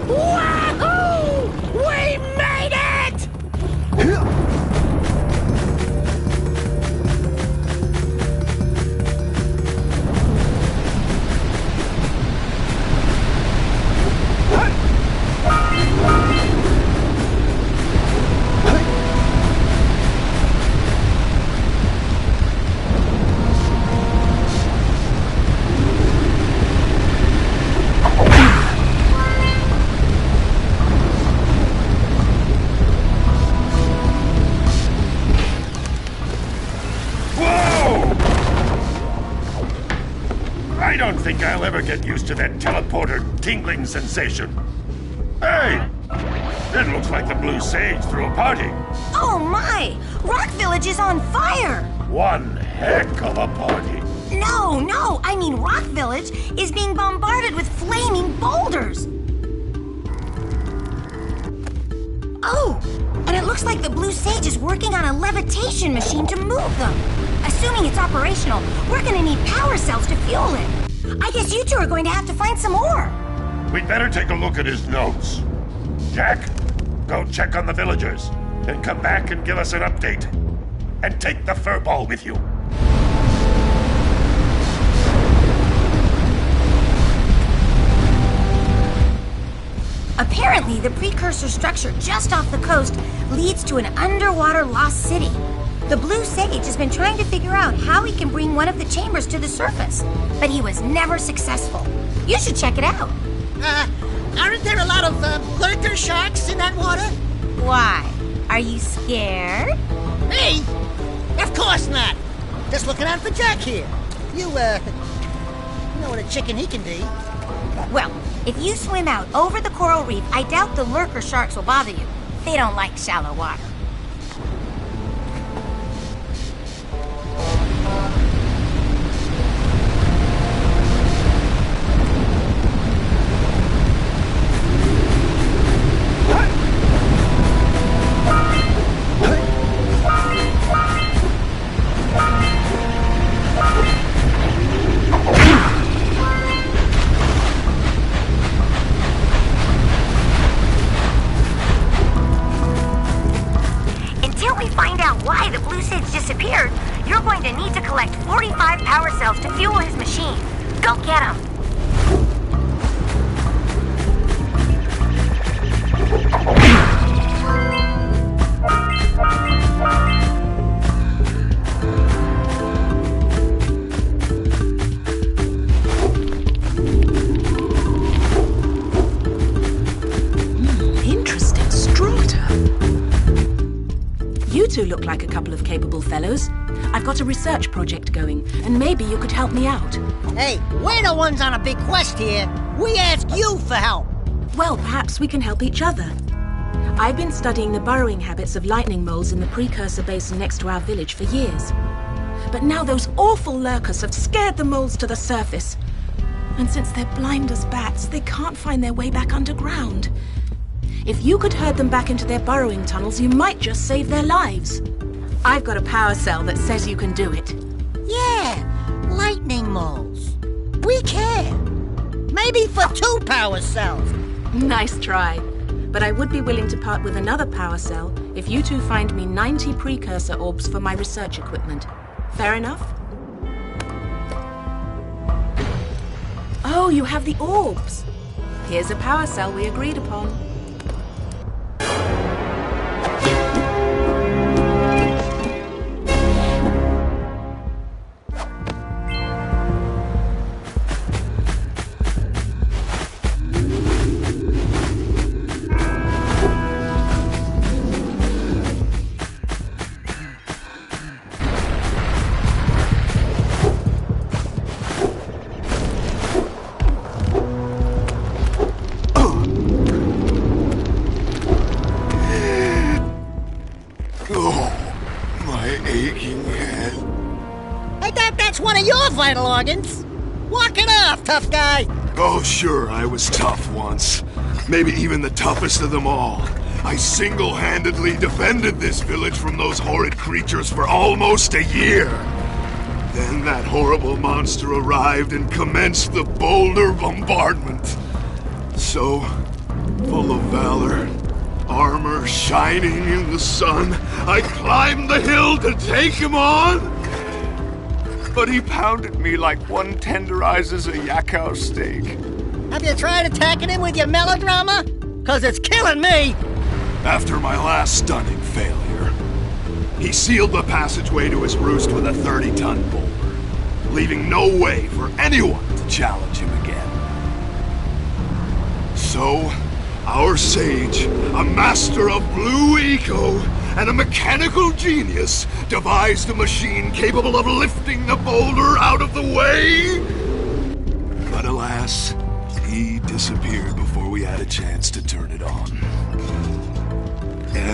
Wahoo! We made it! I don't think I'll ever get used to that teleporter tingling sensation. Hey! It looks like the Blue Sage threw a party. Oh my! Rock Village is on fire! One heck of a party. No, I mean Rock Village is being bombarded with flaming boulders. Oh, and it looks like the Blue Sage is working on a levitation machine to move them. Assuming it's operational, we're gonna need power cells to fuel it. I guess you two are going to have to find some more. We'd better take a look at his notes. Jack, go check on the villagers, then come back and give us an update. And take the fur ball with you. Apparently, the precursor structure just off the coast leads to an underwater lost city. The Blue Sage has been trying to figure out how he can bring one of the chambers to the surface, but he was never successful. You should check it out. Aren't there a lot of lurker sharks in that water? Why? Are you scared? Me? Of course not. Just looking out for Jack here. You know what a chicken he can be. Well, if you swim out over the coral reef, I doubt the lurker sharks will bother you. They don't like shallow water. Disappeared, you're going to need to collect 45 power cells to fuel his machine. Go get them. Interesting strata. You two look like a couple of capable fellows. I've got a research project going, and maybe you could help me out. Hey, we're the ones on a big quest here. We ask you for help. Well, perhaps we can help each other. I've been studying the burrowing habits of lightning moles in the precursor basin next to our village for years. But now those awful lurkers have scared the moles to the surface. And since they're blind as bats, they can't find their way back underground. If you could herd them back into their burrowing tunnels, you might just save their lives. I've got a power cell that says you can do it. Yeah, lightning moles. We can. Maybe for 2 power cells. Nice try. But I would be willing to part with another power cell if you two find me 90 precursor orbs for my research equipment. Fair enough? Oh, you have the orbs. Here's a power cell we agreed upon. Vital organs. Walk it off, tough guy. Oh, sure, I was tough once. Maybe even the toughest of them all. I single-handedly defended this village from those horrid creatures for almost a year. Then that horrible monster arrived and commenced the boulder bombardment. So, full of valor, armor shining in the sun, I climbed the hill to take him on. But he pounded me like one tenderizes a yakkow steak. Have you tried attacking him with your melodrama? 'Cause it's killing me! After my last stunning failure, he sealed the passageway to his roost with a 30-ton boulder, leaving no way for anyone to challenge him again. So, our sage, a master of blue eco, and a mechanical genius, devised a machine capable of lifting the boulder out of the way. But alas, he disappeared before we had a chance to turn it on.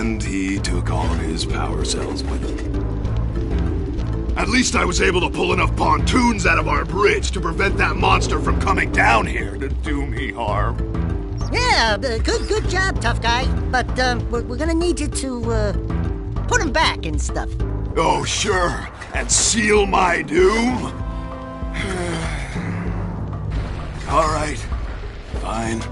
And he took all his power cells with him. At least I was able to pull enough pontoons out of our bridge to prevent that monster from coming down here to do me harm. Yeah, good job, tough guy. But we're gonna need you to put him back and stuff. Oh, sure. And seal my doom? All right. Fine.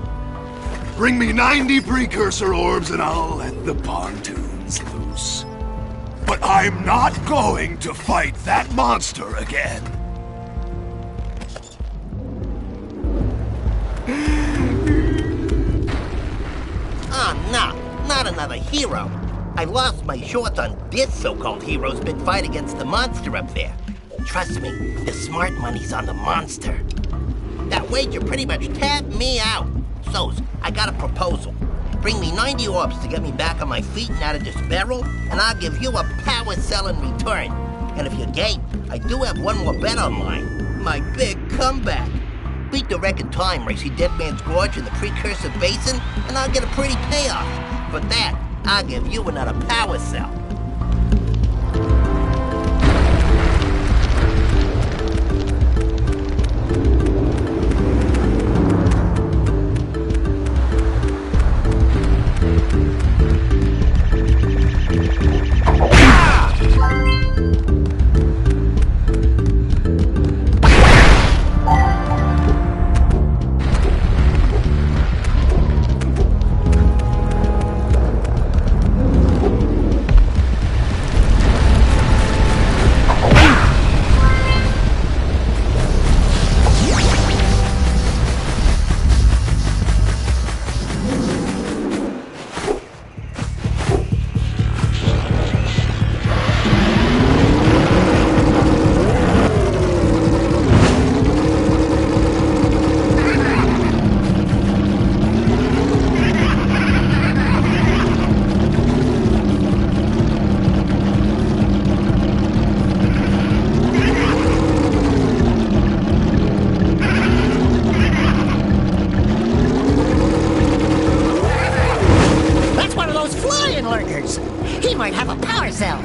Bring me 90 precursor orbs and I'll let the pontoons loose. But I'm not going to fight that monster again. Oh, no. Not another hero. I lost my shorts on this so-called hero's big fight against the monster up there. Trust me, the smart money's on the monster. That wager pretty much tapped me out. So, I got a proposal. Bring me 90 orbs to get me back on my feet and out of this barrel, and I'll give you a power cell in return. And if you're game, I do have one more bet on mine. My big comeback. Beat the record time racing Dead Man's Gorge in the Precursor Basin, and I'll get a pretty payoff. For that, I'll give you another power cell. He might have a power cell.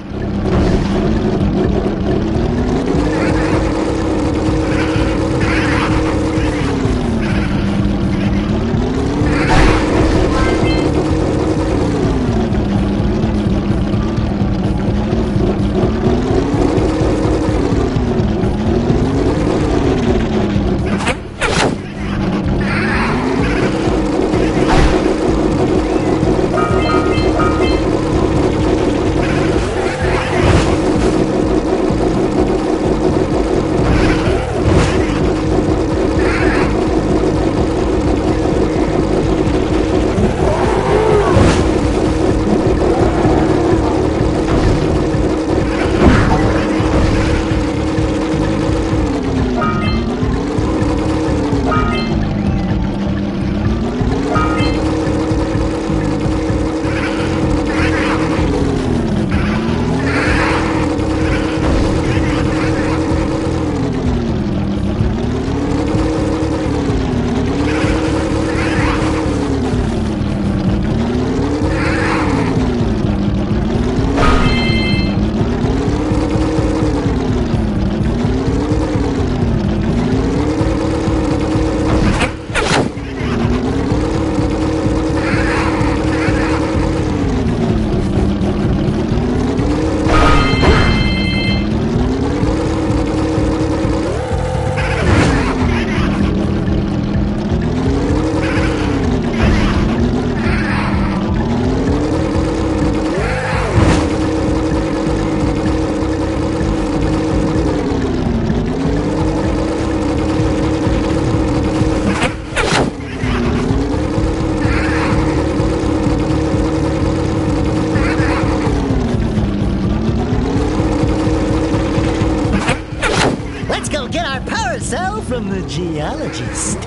From the geologist.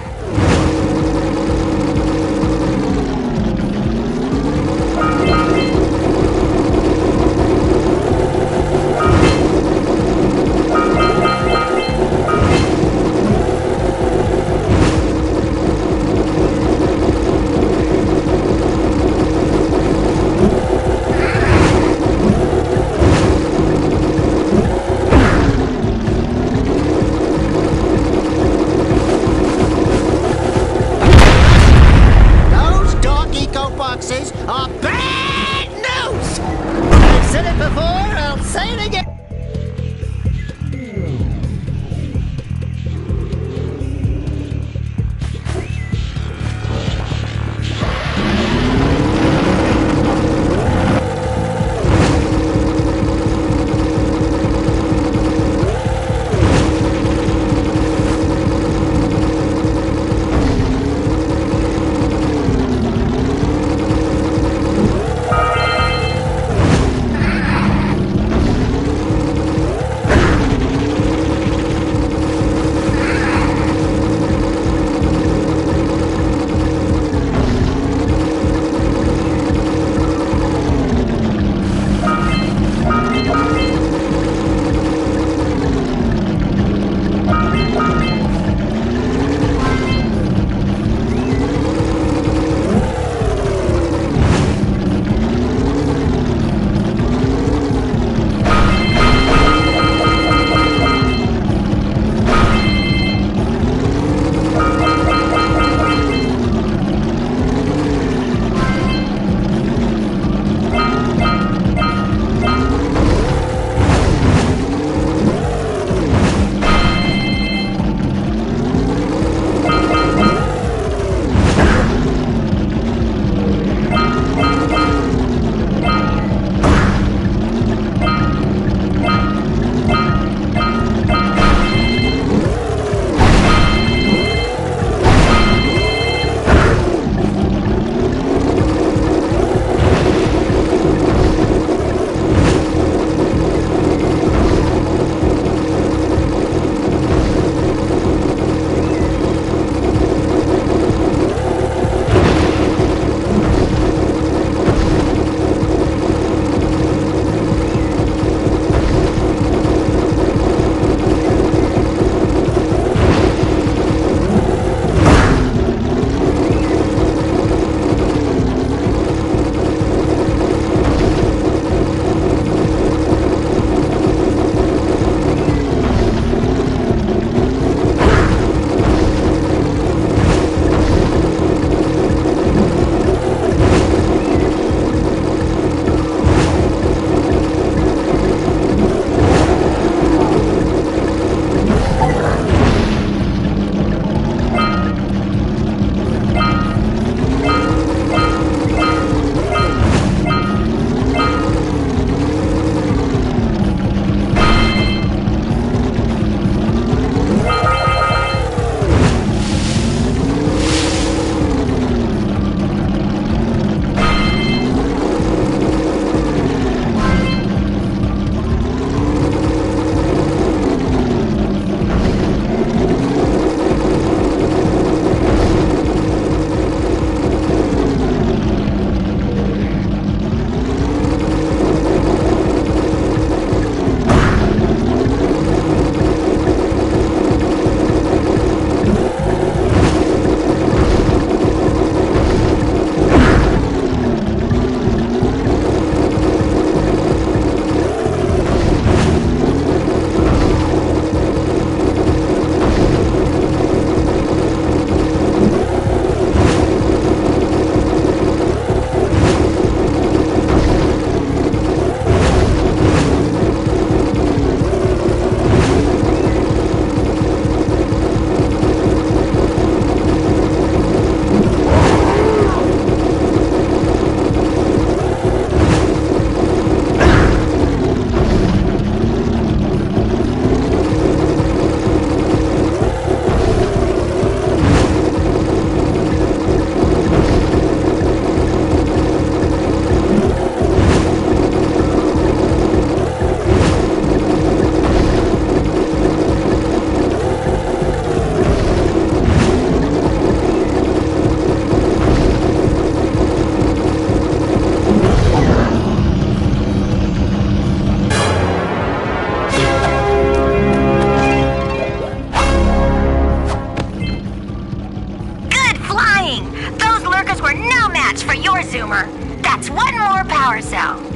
power cell.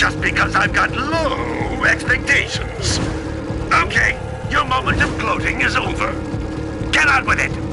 just because I've got low expectations. Okay, your moment of gloating is over. Get on with it!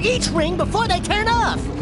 each ring before they turn off.